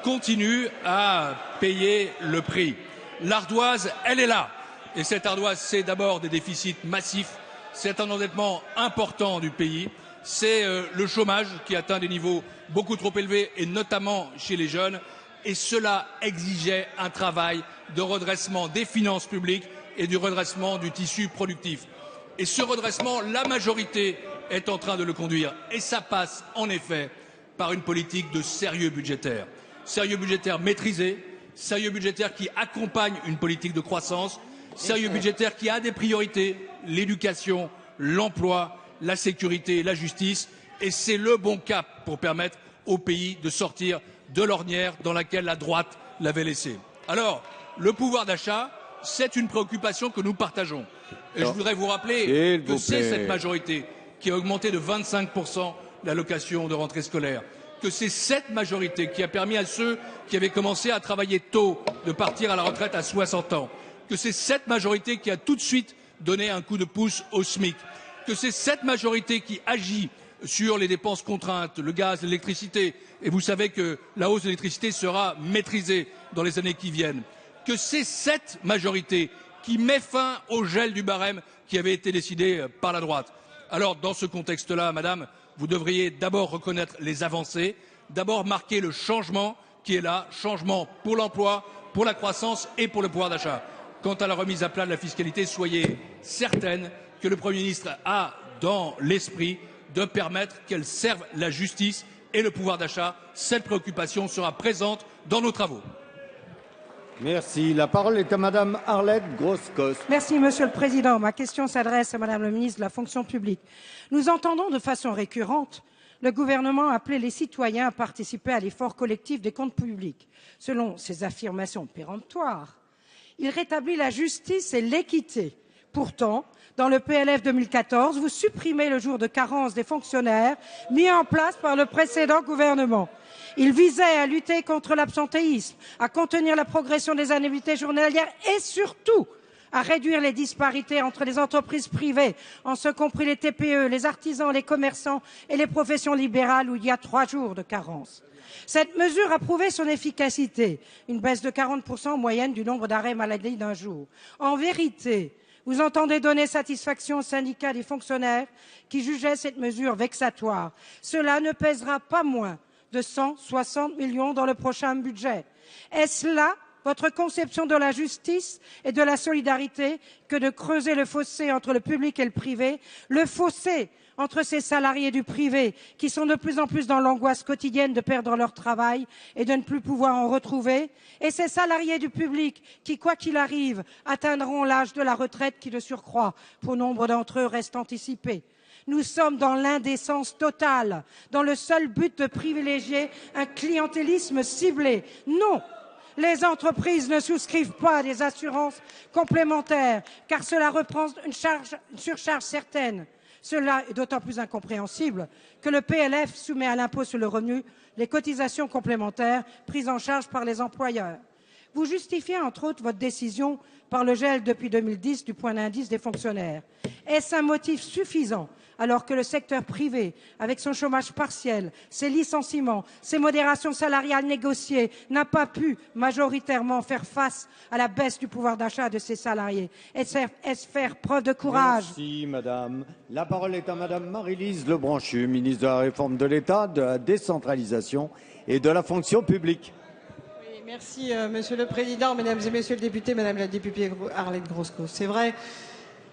continuent à payer le prix. L'ardoise, elle est là. Et cette ardoise, c'est d'abord des déficits massifs, c'est un endettement important du pays, c'est le chômage qui atteint des niveaux beaucoup trop élevés, et notamment chez les jeunes. Et cela exigeait un travail de redressement des finances publiques et du redressement du tissu productif. Et ce redressement, la majorité est en train de le conduire. Et ça passe, en effet, par une politique de sérieux budgétaire. Sérieux budgétaire maîtrisé, sérieux budgétaire qui accompagne une politique de croissance, sérieux budgétaire qui a des priorités, l'éducation, l'emploi, la sécurité, la justice. Et c'est le bon cap pour permettre au pays de sortir de l'ornière dans laquelle la droite l'avait laissé. Alors, le pouvoir d'achat, c'est une préoccupation que nous partageons. Et je voudrais vous rappeler que c'est cette majorité qui a augmenté de 25% l'allocation de rentrée scolaire, que c'est cette majorité qui a permis à ceux qui avaient commencé à travailler tôt de partir à la retraite à 60 ans, que c'est cette majorité qui a tout de suite donné un coup de pouce au SMIC, que c'est cette majorité qui agit sur les dépenses contraintes, le gaz, l'électricité, et vous savez que la hausse de l'électricité sera maîtrisée dans les années qui viennent, que c'est cette majorité qui met fin au gel du barème qui avait été décidé par la droite. Alors, dans ce contexte-là, Madame, vous devriez d'abord reconnaître les avancées, d'abord marquer le changement qui est là, changement pour l'emploi, pour la croissance et pour le pouvoir d'achat. Quant à la remise à plat de la fiscalité, soyez certaine que le Premier ministre a dans l'esprit de permettre qu'elle serve la justice et le pouvoir d'achat. Cette préoccupation sera présente dans nos travaux. Merci. La parole est à Madame Arlette Grosse-Cos. Merci, Monsieur le Président. Ma question s'adresse à Madame la ministre de la fonction publique. Nous entendons de façon récurrente le gouvernement appeler les citoyens à participer à l'effort collectif des comptes publics. Selon ses affirmations péremptoires, il rétablit la justice et l'équité. Pourtant, dans le PLF 2014, vous supprimez le jour de carence des fonctionnaires mis en place par le précédent gouvernement. Il visait à lutter contre l'absentéisme, à contenir la progression des indemnités journalières et surtout à réduire les disparités entre les entreprises privées, en ce compris les TPE, les artisans, les commerçants et les professions libérales où il y a 3 jours de carence. Cette mesure a prouvé son efficacité, une baisse de 40% en moyenne du nombre d'arrêts maladie d'un jour. En vérité, vous entendez donner satisfaction aux syndicats des fonctionnaires qui jugeaient cette mesure vexatoire. Cela ne pèsera pas moins de 160 millions dans le prochain budget. Est-ce là votre conception de la justice et de la solidarité que de creuser le fossé entre le public et le privé, le fossé entre ces salariés du privé qui sont de plus en plus dans l'angoisse quotidienne de perdre leur travail et de ne plus pouvoir en retrouver, et ces salariés du public qui, quoi qu'il arrive, atteindront l'âge de la retraite qui, de surcroît, pour nombre d'entre eux, reste anticipé. Nous sommes dans l'indécence totale, dans le seul but de privilégier un clientélisme ciblé. Non! Les entreprises ne souscrivent pas à des assurances complémentaires, car cela reprend une surcharge certaine. Cela est d'autant plus incompréhensible que le PLF soumet à l'impôt sur le revenu les cotisations complémentaires prises en charge par les employeurs. Vous justifiez entre autres votre décision par le gel depuis 2010 du point d'indice des fonctionnaires. Est-ce un motif suffisant alors que le secteur privé, avec son chômage partiel, ses licenciements, ses modérations salariales négociées, n'a pas pu majoritairement faire face à la baisse du pouvoir d'achat de ses salariés? Est-ce faire preuve de courage? Merci, Madame. La parole est à Madame Maryse Lebranchu, ministre de la Réforme de l'État, de la décentralisation et de la fonction publique. Oui, merci, Monsieur le Président, Mesdames et Messieurs les députés, Madame la députée Arlette Grosse-Cos. C'est vrai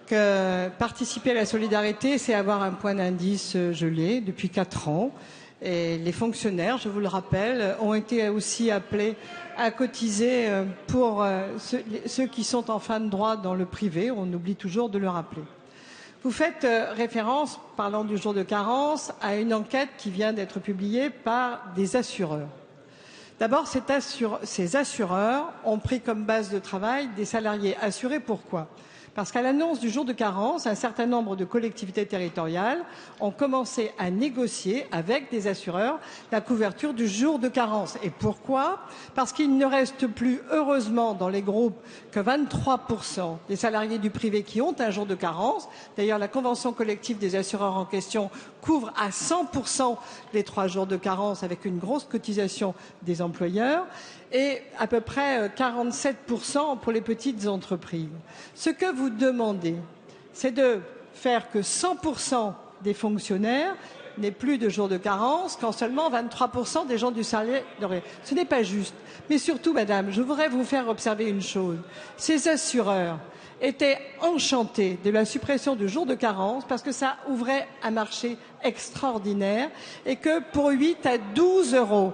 que participer à la solidarité, c'est avoir un point d'indice gelé depuis 4 ans. Et les fonctionnaires, je vous le rappelle, ont été aussi appelés à cotiser pour ceux qui sont en fin de droit dans le privé. On oublie toujours de le rappeler. Vous faites référence, parlant du jour de carence, à une enquête qui vient d'être publiée par des assureurs. D'abord, ces assureurs ont pris comme base de travail des salariés assurés. Pourquoi ? Parce qu'à l'annonce du jour de carence, un certain nombre de collectivités territoriales ont commencé à négocier avec des assureurs la couverture du jour de carence. Et pourquoi ? Parce qu'il ne reste plus, heureusement, dans les groupes que 23% des salariés du privé qui ont un jour de carence. D'ailleurs, la convention collective des assureurs en question couvre à 100% les 3 jours de carence avec une grosse cotisation des employeurs et à peu près 47% pour les petites entreprises. Ce que vous demandez, c'est de faire que 100% des fonctionnaires n'ait plus de jours de carence quand seulement 23% des gens du salarié l'auraient. Ce n'est pas juste. Mais surtout, madame, je voudrais vous faire observer une chose. Ces assureurs étaient enchantés de la suppression du jour de carence parce que ça ouvrait un marché extraordinaire et que pour 8 à 12 euros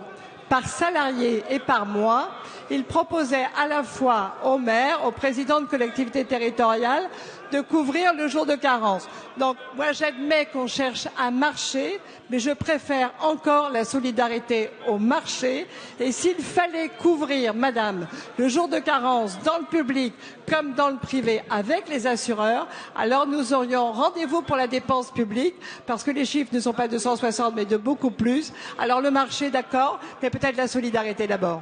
par salarié et par mois, il proposait à la fois aux maires, aux présidents de collectivités territoriales de couvrir le jour de carence. Donc moi j'admets qu'on cherche un marché, mais je préfère encore la solidarité au marché. Et s'il fallait couvrir, madame, le jour de carence dans le public comme dans le privé avec les assureurs, alors nous aurions rendez-vous pour la dépense publique, parce que les chiffres ne sont pas de 160 mais de beaucoup plus. Alors le marché, d'accord, mais peut-être la solidarité d'abord.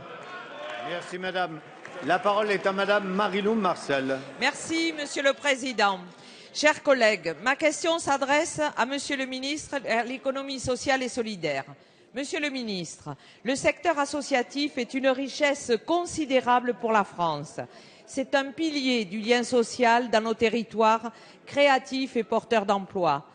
Merci madame. La parole est à madame Marilou Marcel. Merci monsieur le président. Chers collègues, ma question s'adresse à monsieur le ministre de l'économie sociale et solidaire. Monsieur le ministre, le secteur associatif est une richesse considérable pour la France. C'est un pilier du lien social dans nos territoires, créatif et porteur d'emplois.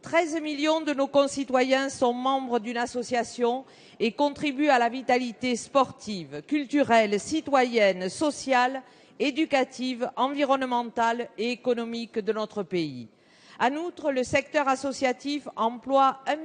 13 millions de nos concitoyens sont membres d'une association et contribuent à la vitalité sportive, culturelle, citoyenne, sociale, éducative, environnementale et économique de notre pays. En outre, le secteur associatif emploie 1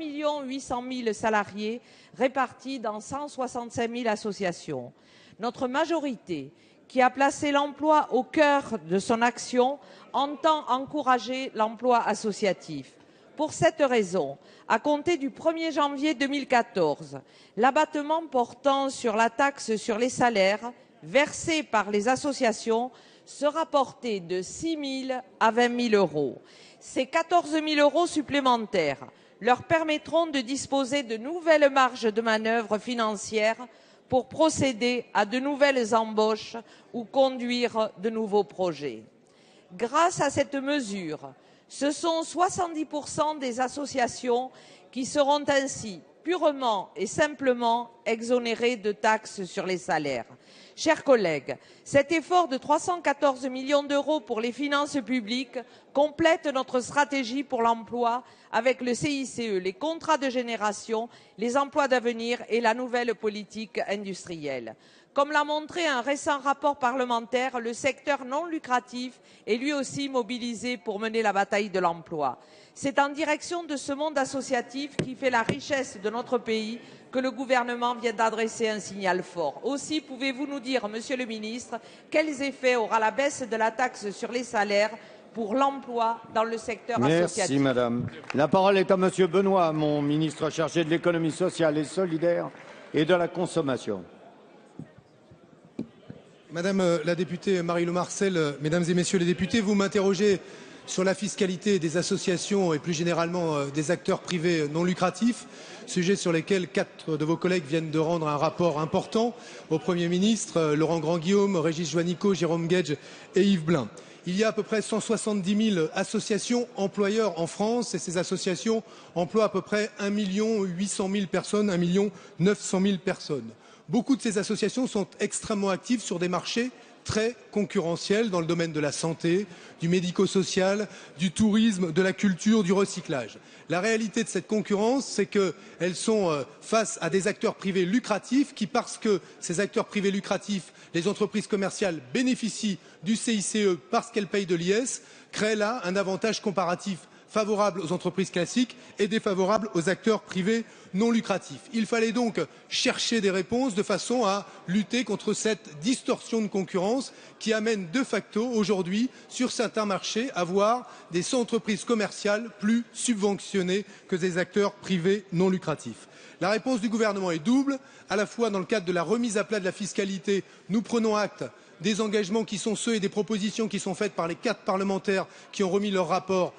800 000 salariés répartis dans 165 000 associations. Notre majorité, qui a placé l'emploi au cœur de son action, entend encourager l'emploi associatif. Pour cette raison, à compter du 1er janvier 2014, l'abattement portant sur la taxe sur les salaires versés par les associations sera porté de 6 000 à 20 000 euros. Ces 14 000 euros supplémentaires leur permettront de disposer de nouvelles marges de manœuvre financières pour procéder à de nouvelles embauches ou conduire de nouveaux projets. Grâce à cette mesure, ce sont 70% des associations qui seront ainsi purement et simplement exonérées de taxes sur les salaires. Chers collègues, cet effort de 314 millions d'euros pour les finances publiques complète notre stratégie pour l'emploi avec le CICE, les contrats de génération, les emplois d'avenir et la nouvelle politique industrielle. Comme l'a montré un récent rapport parlementaire, le secteur non lucratif est lui aussi mobilisé pour mener la bataille de l'emploi. C'est en direction de ce monde associatif qui fait la richesse de notre pays que le gouvernement vient d'adresser un signal fort. Aussi, pouvez-vous nous dire, monsieur le ministre, quels effets aura la baisse de la taxe sur les salaires pour l'emploi dans le secteur associatif? Merci madame. La parole est à monsieur Benoît Hamon, ministre chargé de l'économie sociale et solidaire et de la consommation. Madame la députée Marilou Marcel, mesdames et messieurs les députés, vous m'interrogez sur la fiscalité des associations et plus généralement des acteurs privés non lucratifs, sujet sur lesquels 4 de vos collègues viennent de rendre un rapport important au Premier ministre, Laurent Grandguillaume, Régis Juanico, Jérôme Guedj et Yves Blin. Il y a à peu près 170 000 associations employeurs en France et ces associations emploient à peu près 1 800 000 personnes, 1 900 000 personnes. Beaucoup de ces associations sont extrêmement actives sur des marchés très concurrentiels dans le domaine de la santé, du médico-social, du tourisme, de la culture, du recyclage. La réalité de cette concurrence, c'est qu'elles sont face à des acteurs privés lucratifs qui, parce que ces acteurs privés lucratifs, les entreprises commerciales bénéficient du CICE parce qu'elles payent de l'IS, créent là un avantage comparatif favorable aux entreprises classiques et défavorable aux acteurs privés non lucratifs. Il fallait donc chercher des réponses de façon à lutter contre cette distorsion de concurrence qui amène de facto aujourd'hui sur certains marchés à voir des entreprises commerciales plus subventionnées que des acteurs privés non lucratifs. La réponse du gouvernement est double. À la fois dans le cadre de la remise à plat de la fiscalité, nous prenons acte des engagements qui sont ceux et des propositions qui sont faites par les 4 parlementaires qui ont remis leur rapport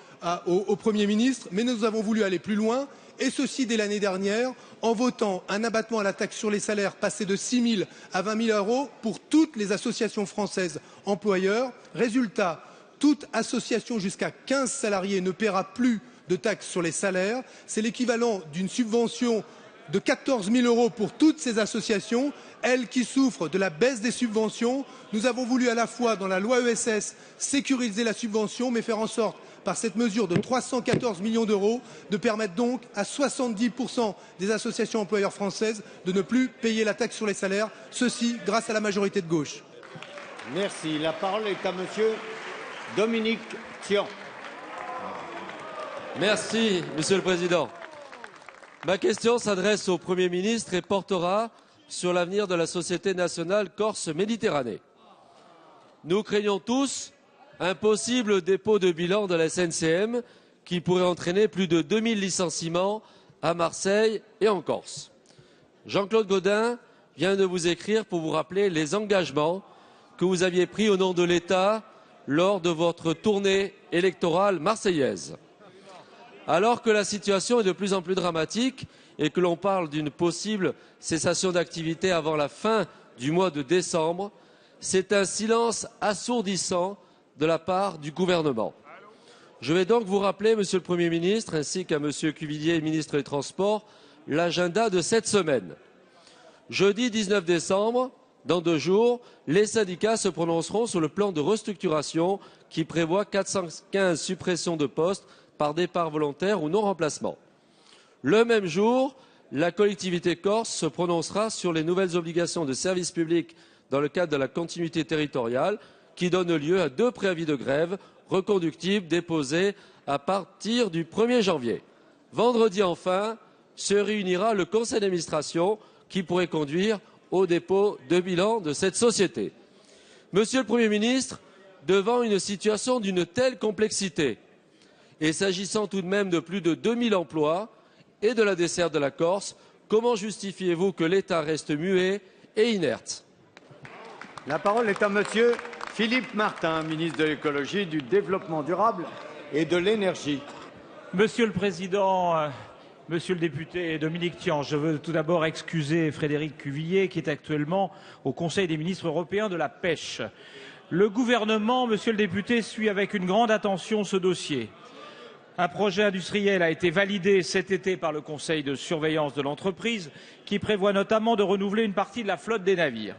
au Premier ministre, mais nous avons voulu aller plus loin, et ceci dès l'année dernière, en votant un abattement à la taxe sur les salaires passé de 6 000 à 20 000 euros pour toutes les associations françaises employeurs. Résultat, toute association jusqu'à 15 salariés ne paiera plus de taxe sur les salaires. C'est l'équivalent d'une subvention de 14 000 euros pour toutes ces associations, elles qui souffrent de la baisse des subventions. Nous avons voulu à la fois, dans la loi ESS, sécuriser la subvention, mais faire en sorte par cette mesure de 314 millions d'euros, de permettre donc à 70% des associations employeurs françaises de ne plus payer la taxe sur les salaires, ceci grâce à la majorité de gauche. Merci. La parole est à monsieur Dominique Tian. Merci, Monsieur le Président. Ma question s'adresse au Premier ministre et portera sur l'avenir de la Société nationale Corse-Méditerranée. Nous craignons tous un possible dépôt de bilan de la SNCM qui pourrait entraîner plus de 2000 licenciements à Marseille et en Corse. Jean-Claude Gaudin vient de vous écrire pour vous rappeler les engagements que vous aviez pris au nom de l'État lors de votre tournée électorale marseillaise. Alors que la situation est de plus en plus dramatique et que l'on parle d'une possible cessation d'activité avant la fin du mois de décembre, c'est un silence assourdissant de la part du gouvernement. Je vais donc vous rappeler, Monsieur le Premier ministre, ainsi qu'à Monsieur Cuvillier, ministre des Transports, l'agenda de cette semaine. Jeudi 19 décembre, dans 2 jours, les syndicats se prononceront sur le plan de restructuration qui prévoit 415 suppressions de postes par départ volontaire ou non remplacement. Le même jour, la collectivité corse se prononcera sur les nouvelles obligations de service public dans le cadre de la continuité territoriale qui donnent lieu à 2 préavis de grève reconductibles déposés à partir du 1er janvier. Vendredi enfin, se réunira le conseil d'administration qui pourrait conduire au dépôt de bilan de cette société. Monsieur le Premier ministre, devant une situation d'une telle complexité, et s'agissant tout de même de plus de 2000 emplois et de la desserte de la Corse, comment justifiez-vous que l'État reste muet et inerte? La parole est à monsieur Philippe Martin, ministre de l'écologie, du développement durable et de l'énergie. Monsieur le Président, Monsieur le député Dominique Tian, je veux tout d'abord excuser Frédéric Cuvillier qui est actuellement au Conseil des ministres européens de la pêche. Le gouvernement, monsieur le député, suit avec une grande attention ce dossier. Un projet industriel a été validé cet été par le Conseil de surveillance de l'entreprise qui prévoit notamment de renouveler une partie de la flotte des navires.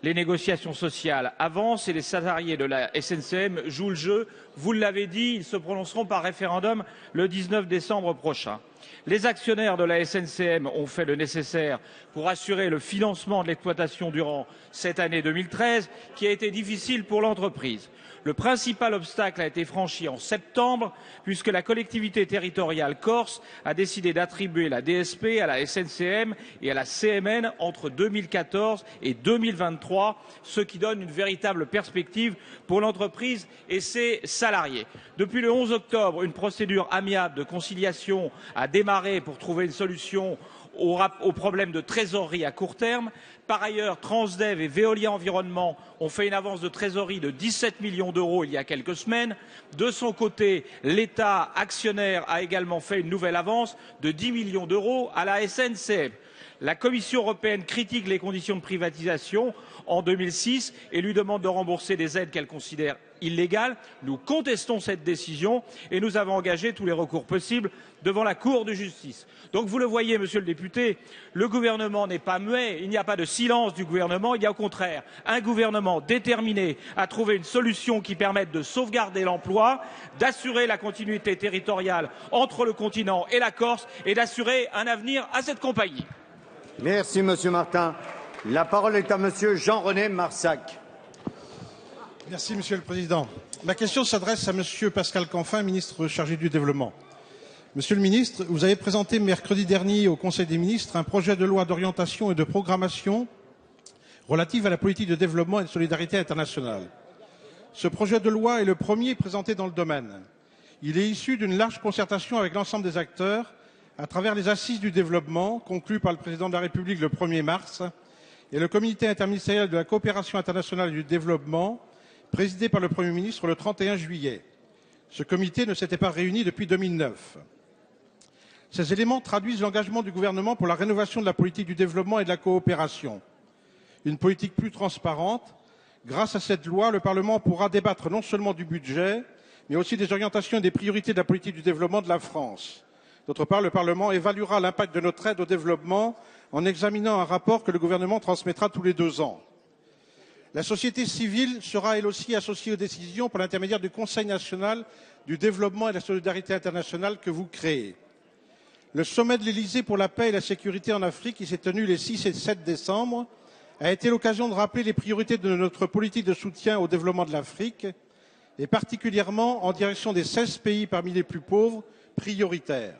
Les négociations sociales avancent et les salariés de la SNCM jouent le jeu. Vous l'avez dit, ils se prononceront par référendum le 19 décembre prochain. Les actionnaires de la SNCM ont fait le nécessaire pour assurer le financement de l'exploitation durant cette année 2013 qui a été difficile pour l'entreprise. Le principal obstacle a été franchi en septembre puisque la collectivité territoriale corse a décidé d'attribuer la DSP à la SNCM et à la CMN entre 2014 et 2023, ce qui donne une véritable perspective pour l'entreprise et ses salariés. Depuis le 11 octobre, une procédure amiable de conciliation a démarré pour trouver une solution aux problèmes de trésorerie à court terme. Par ailleurs, Transdev et Veolia Environnement ont fait une avance de trésorerie de 17 millions d'euros il y a quelques semaines. De son côté, l'État actionnaire a également fait une nouvelle avance de 10 millions d'euros à la SNCF. La Commission européenne critique les conditions de privatisation en 2006 et lui demande de rembourser des aides qu'elle considère illégales. Nous contestons cette décision et nous avons engagé tous les recours possibles devant la Cour de justice. Donc vous le voyez, monsieur le député, le gouvernement n'est pas muet, il n'y a pas de silence du gouvernement, il y a au contraire un gouvernement déterminé à trouver une solution qui permette de sauvegarder l'emploi, d'assurer la continuité territoriale entre le continent et la Corse et d'assurer un avenir à cette compagnie. Merci, monsieur Martin. La parole est à monsieur Jean-René Marsac. Merci, monsieur le Président. Ma question s'adresse à monsieur Pascal Canfin, ministre chargé du Développement. Monsieur le ministre, vous avez présenté mercredi dernier au Conseil des ministres un projet de loi d'orientation et de programmation relative à la politique de développement et de solidarité internationale. Ce projet de loi est le premier présenté dans le domaine. Il est issu d'une large concertation avec l'ensemble des acteurs à travers les assises du développement conclues par le président de la République le 1er mars et le comité interministériel de la coopération internationale et du développement présidé par le Premier ministre le 31 juillet. Ce comité ne s'était pas réuni depuis 2009. Ces éléments traduisent l'engagement du gouvernement pour la rénovation de la politique du développement et de la coopération. Une politique plus transparente. Grâce à cette loi, le Parlement pourra débattre non seulement du budget, mais aussi des orientations et des priorités de la politique du développement de la France. D'autre part, le Parlement évaluera l'impact de notre aide au développement en examinant un rapport que le gouvernement transmettra tous les 2 ans. La société civile sera elle aussi associée aux décisions par l'intermédiaire du Conseil national du développement et de la solidarité internationale que vous créez. Le sommet de l'Élysée pour la paix et la sécurité en Afrique, qui s'est tenu les 6 et 7 décembre, a été l'occasion de rappeler les priorités de notre politique de soutien au développement de l'Afrique, et particulièrement en direction des 16 pays parmi les plus pauvres, prioritaires.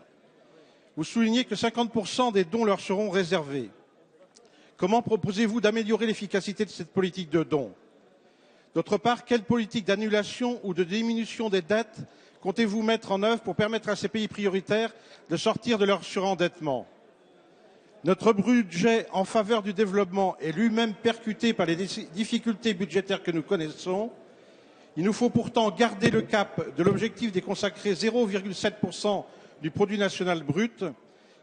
Vous soulignez que 50% des dons leur seront réservés. Comment proposez-vous d'améliorer l'efficacité de cette politique de dons? D'autre part, quelle politique d'annulation ou de diminution des dettes comptez-vous mettre en œuvre pour permettre à ces pays prioritaires de sortir de leur surendettement? Notre budget en faveur du développement est lui-même percuté par les difficultés budgétaires que nous connaissons. Il nous faut pourtant garder le cap de l'objectif de consacrer 0,7% du produit national brut.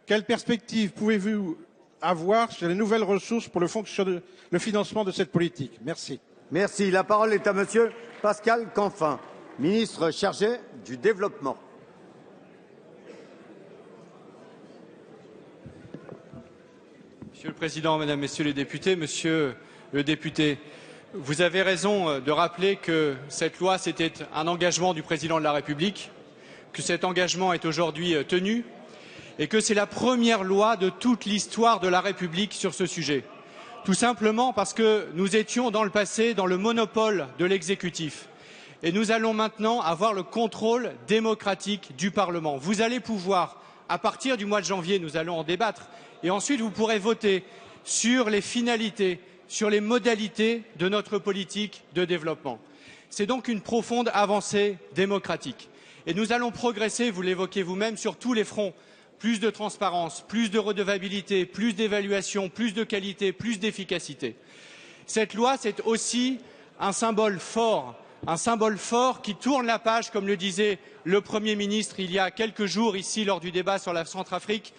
Quelle perspective pouvez-vous avoir sur les nouvelles ressources pour le financement de cette politique? Merci. Merci. La parole est à Monsieur Pascal Canfin, ministre chargé du Développement. Monsieur le Président, Mesdames, Messieurs les députés, Monsieur le député, vous avez raison de rappeler que cette loi, c'était un engagement du Président de la République, que cet engagement est aujourd'hui tenu et que c'est la première loi de toute l'histoire de la République sur ce sujet. Tout simplement parce que nous étions dans le passé dans le monopole de l'exécutif et nous allons maintenant avoir le contrôle démocratique du Parlement. Vous allez pouvoir, à partir du mois de janvier, nous allons en débattre et ensuite vous pourrez voter sur les finalités, sur les modalités de notre politique de développement. C'est donc une profonde avancée démocratique. Et nous allons progresser, vous l'évoquez vous-même, sur tous les fronts. Plus de transparence, plus de redevabilité, plus d'évaluation, plus de qualité, plus d'efficacité. Cette loi, c'est aussi un symbole fort qui tourne la page, comme le disait le Premier ministre il y a quelques jours ici lors du débat sur la Centrafrique,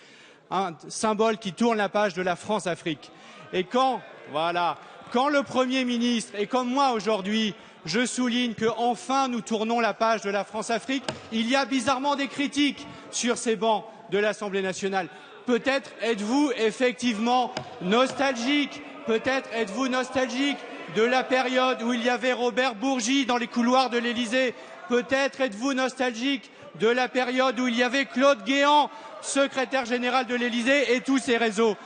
un symbole qui tourne la page de la France-Afrique. Et quand le Premier ministre, et comme moi aujourd'hui, je souligne que enfin nous tournons la page de la France-Afrique, il y a bizarrement des critiques sur ces bancs de l'Assemblée nationale. Peut-être êtes-vous effectivement nostalgique, peut-être êtes-vous nostalgique de la période où il y avait Robert Bourgi dans les couloirs de l'Élysée, peut-être êtes-vous nostalgique de la période où il y avait Claude Guéant, secrétaire général de l'Élysée, et tous ces réseaux.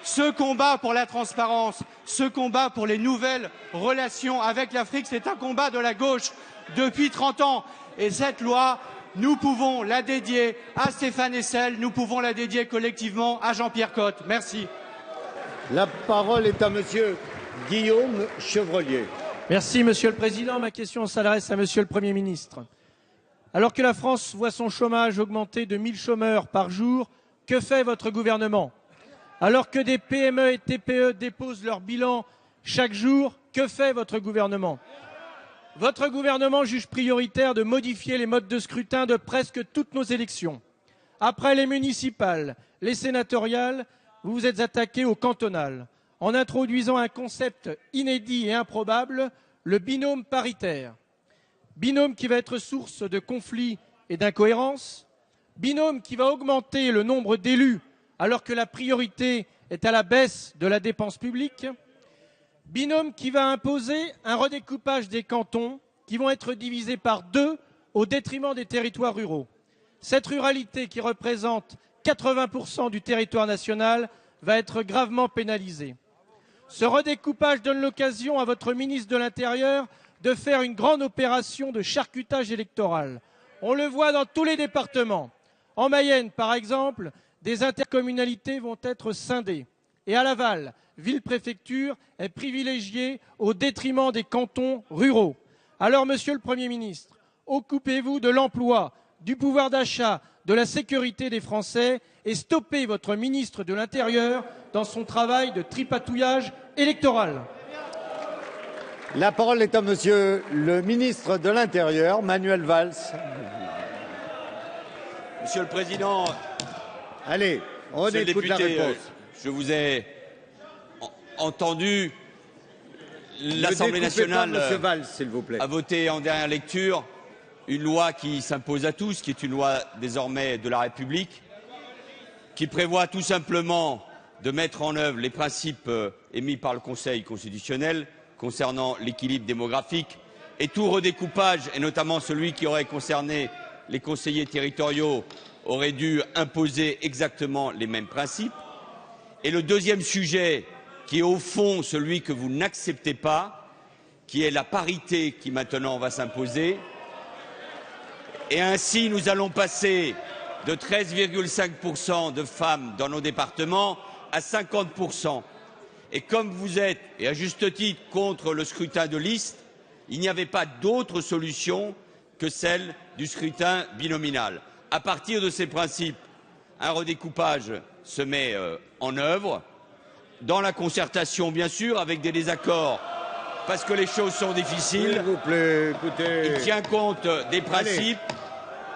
Ce combat pour la transparence, ce combat pour les nouvelles relations avec l'Afrique, c'est un combat de la gauche depuis 30 ans. Et cette loi, nous pouvons la dédier à Stéphane Hessel, nous pouvons la dédier collectivement à Jean-Pierre Cotte. Merci. La parole est à Monsieur Guillaume Chevrollier. Merci Monsieur le Président. Ma question s'adresse à Monsieur le Premier ministre. Alors que la France voit son chômage augmenter de 1000 chômeurs par jour, que fait votre gouvernement? Alors que des PME et TPE déposent leur bilan chaque jour, que fait votre gouvernement? Votre gouvernement juge prioritaire de modifier les modes de scrutin de presque toutes nos élections. Après les municipales, les sénatoriales, vous vous êtes attaqué aux cantonales, en introduisant un concept inédit et improbable, le binôme paritaire. Binôme qui va être source de conflits et d'incohérences, binôme qui va augmenter le nombre d'élus alors que la priorité est à la baisse de la dépense publique, binôme qui va imposer un redécoupage des cantons qui vont être divisés par 2 au détriment des territoires ruraux. Cette ruralité qui représente 80% du territoire national va être gravement pénalisée. Ce redécoupage donne l'occasion à votre ministre de l'Intérieur de faire une grande opération de charcutage électoral. On le voit dans tous les départements. En Mayenne, par exemple, des intercommunalités vont être scindées. Et à Laval, ville-préfecture est privilégiée au détriment des cantons ruraux. Alors, Monsieur le Premier ministre, occupez-vous de l'emploi, du pouvoir d'achat, de la sécurité des Français et stoppez votre ministre de l'Intérieur dans son travail de tripatouillage électoral. La parole est à Monsieur le ministre de l'Intérieur, Manuel Valls. Monsieur le Président, allez, on écoute la réponse. Je vous ai entendu. L'Assemblée nationale Monsieur Valls, s'il vous plaît, a voté en dernière lecture une loi qui s'impose à tous, qui est une loi désormais de la République, qui prévoit tout simplement de mettre en œuvre les principes émis par le Conseil constitutionnel concernant l'équilibre démographique, et tout redécoupage, et notamment celui qui aurait concerné les conseillers territoriaux, aurait dû imposer exactement les mêmes principes. Et le deuxième sujet, qui est au fond celui que vous n'acceptez pas, qui est la parité qui maintenant va s'imposer. Et ainsi, nous allons passer de 13,5% de femmes dans nos départements à 50%. Et comme vous êtes, et à juste titre, contre le scrutin de liste, il n'y avait pas d'autre solution que celle du scrutin binominal. À partir de ces principes, un redécoupage se met en œuvre, dans la concertation bien sûr, avec des désaccords, parce que les choses sont difficiles. S'il vous plaît, écoutez. Il tient compte des principes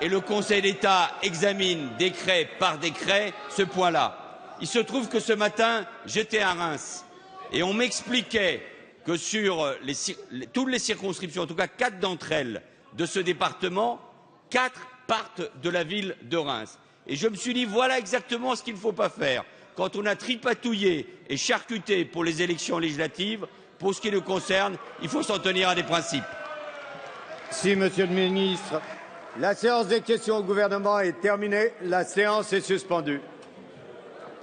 et le Conseil d'État examine décret par décret ce point-là. Il se trouve que ce matin, j'étais à Reims et on m'expliquait que sur toutes les circonscriptions, en tout cas 4 d'entre elles de ce département, 4 partent de la ville de Reims. Et je me suis dit, voilà exactement ce qu'il ne faut pas faire. Quand on a tripatouillé et charcuté pour les élections législatives, pour ce qui nous concerne, il faut s'en tenir à des principes. Si, Monsieur le Ministre. La séance des questions au gouvernement est terminée. La séance est suspendue.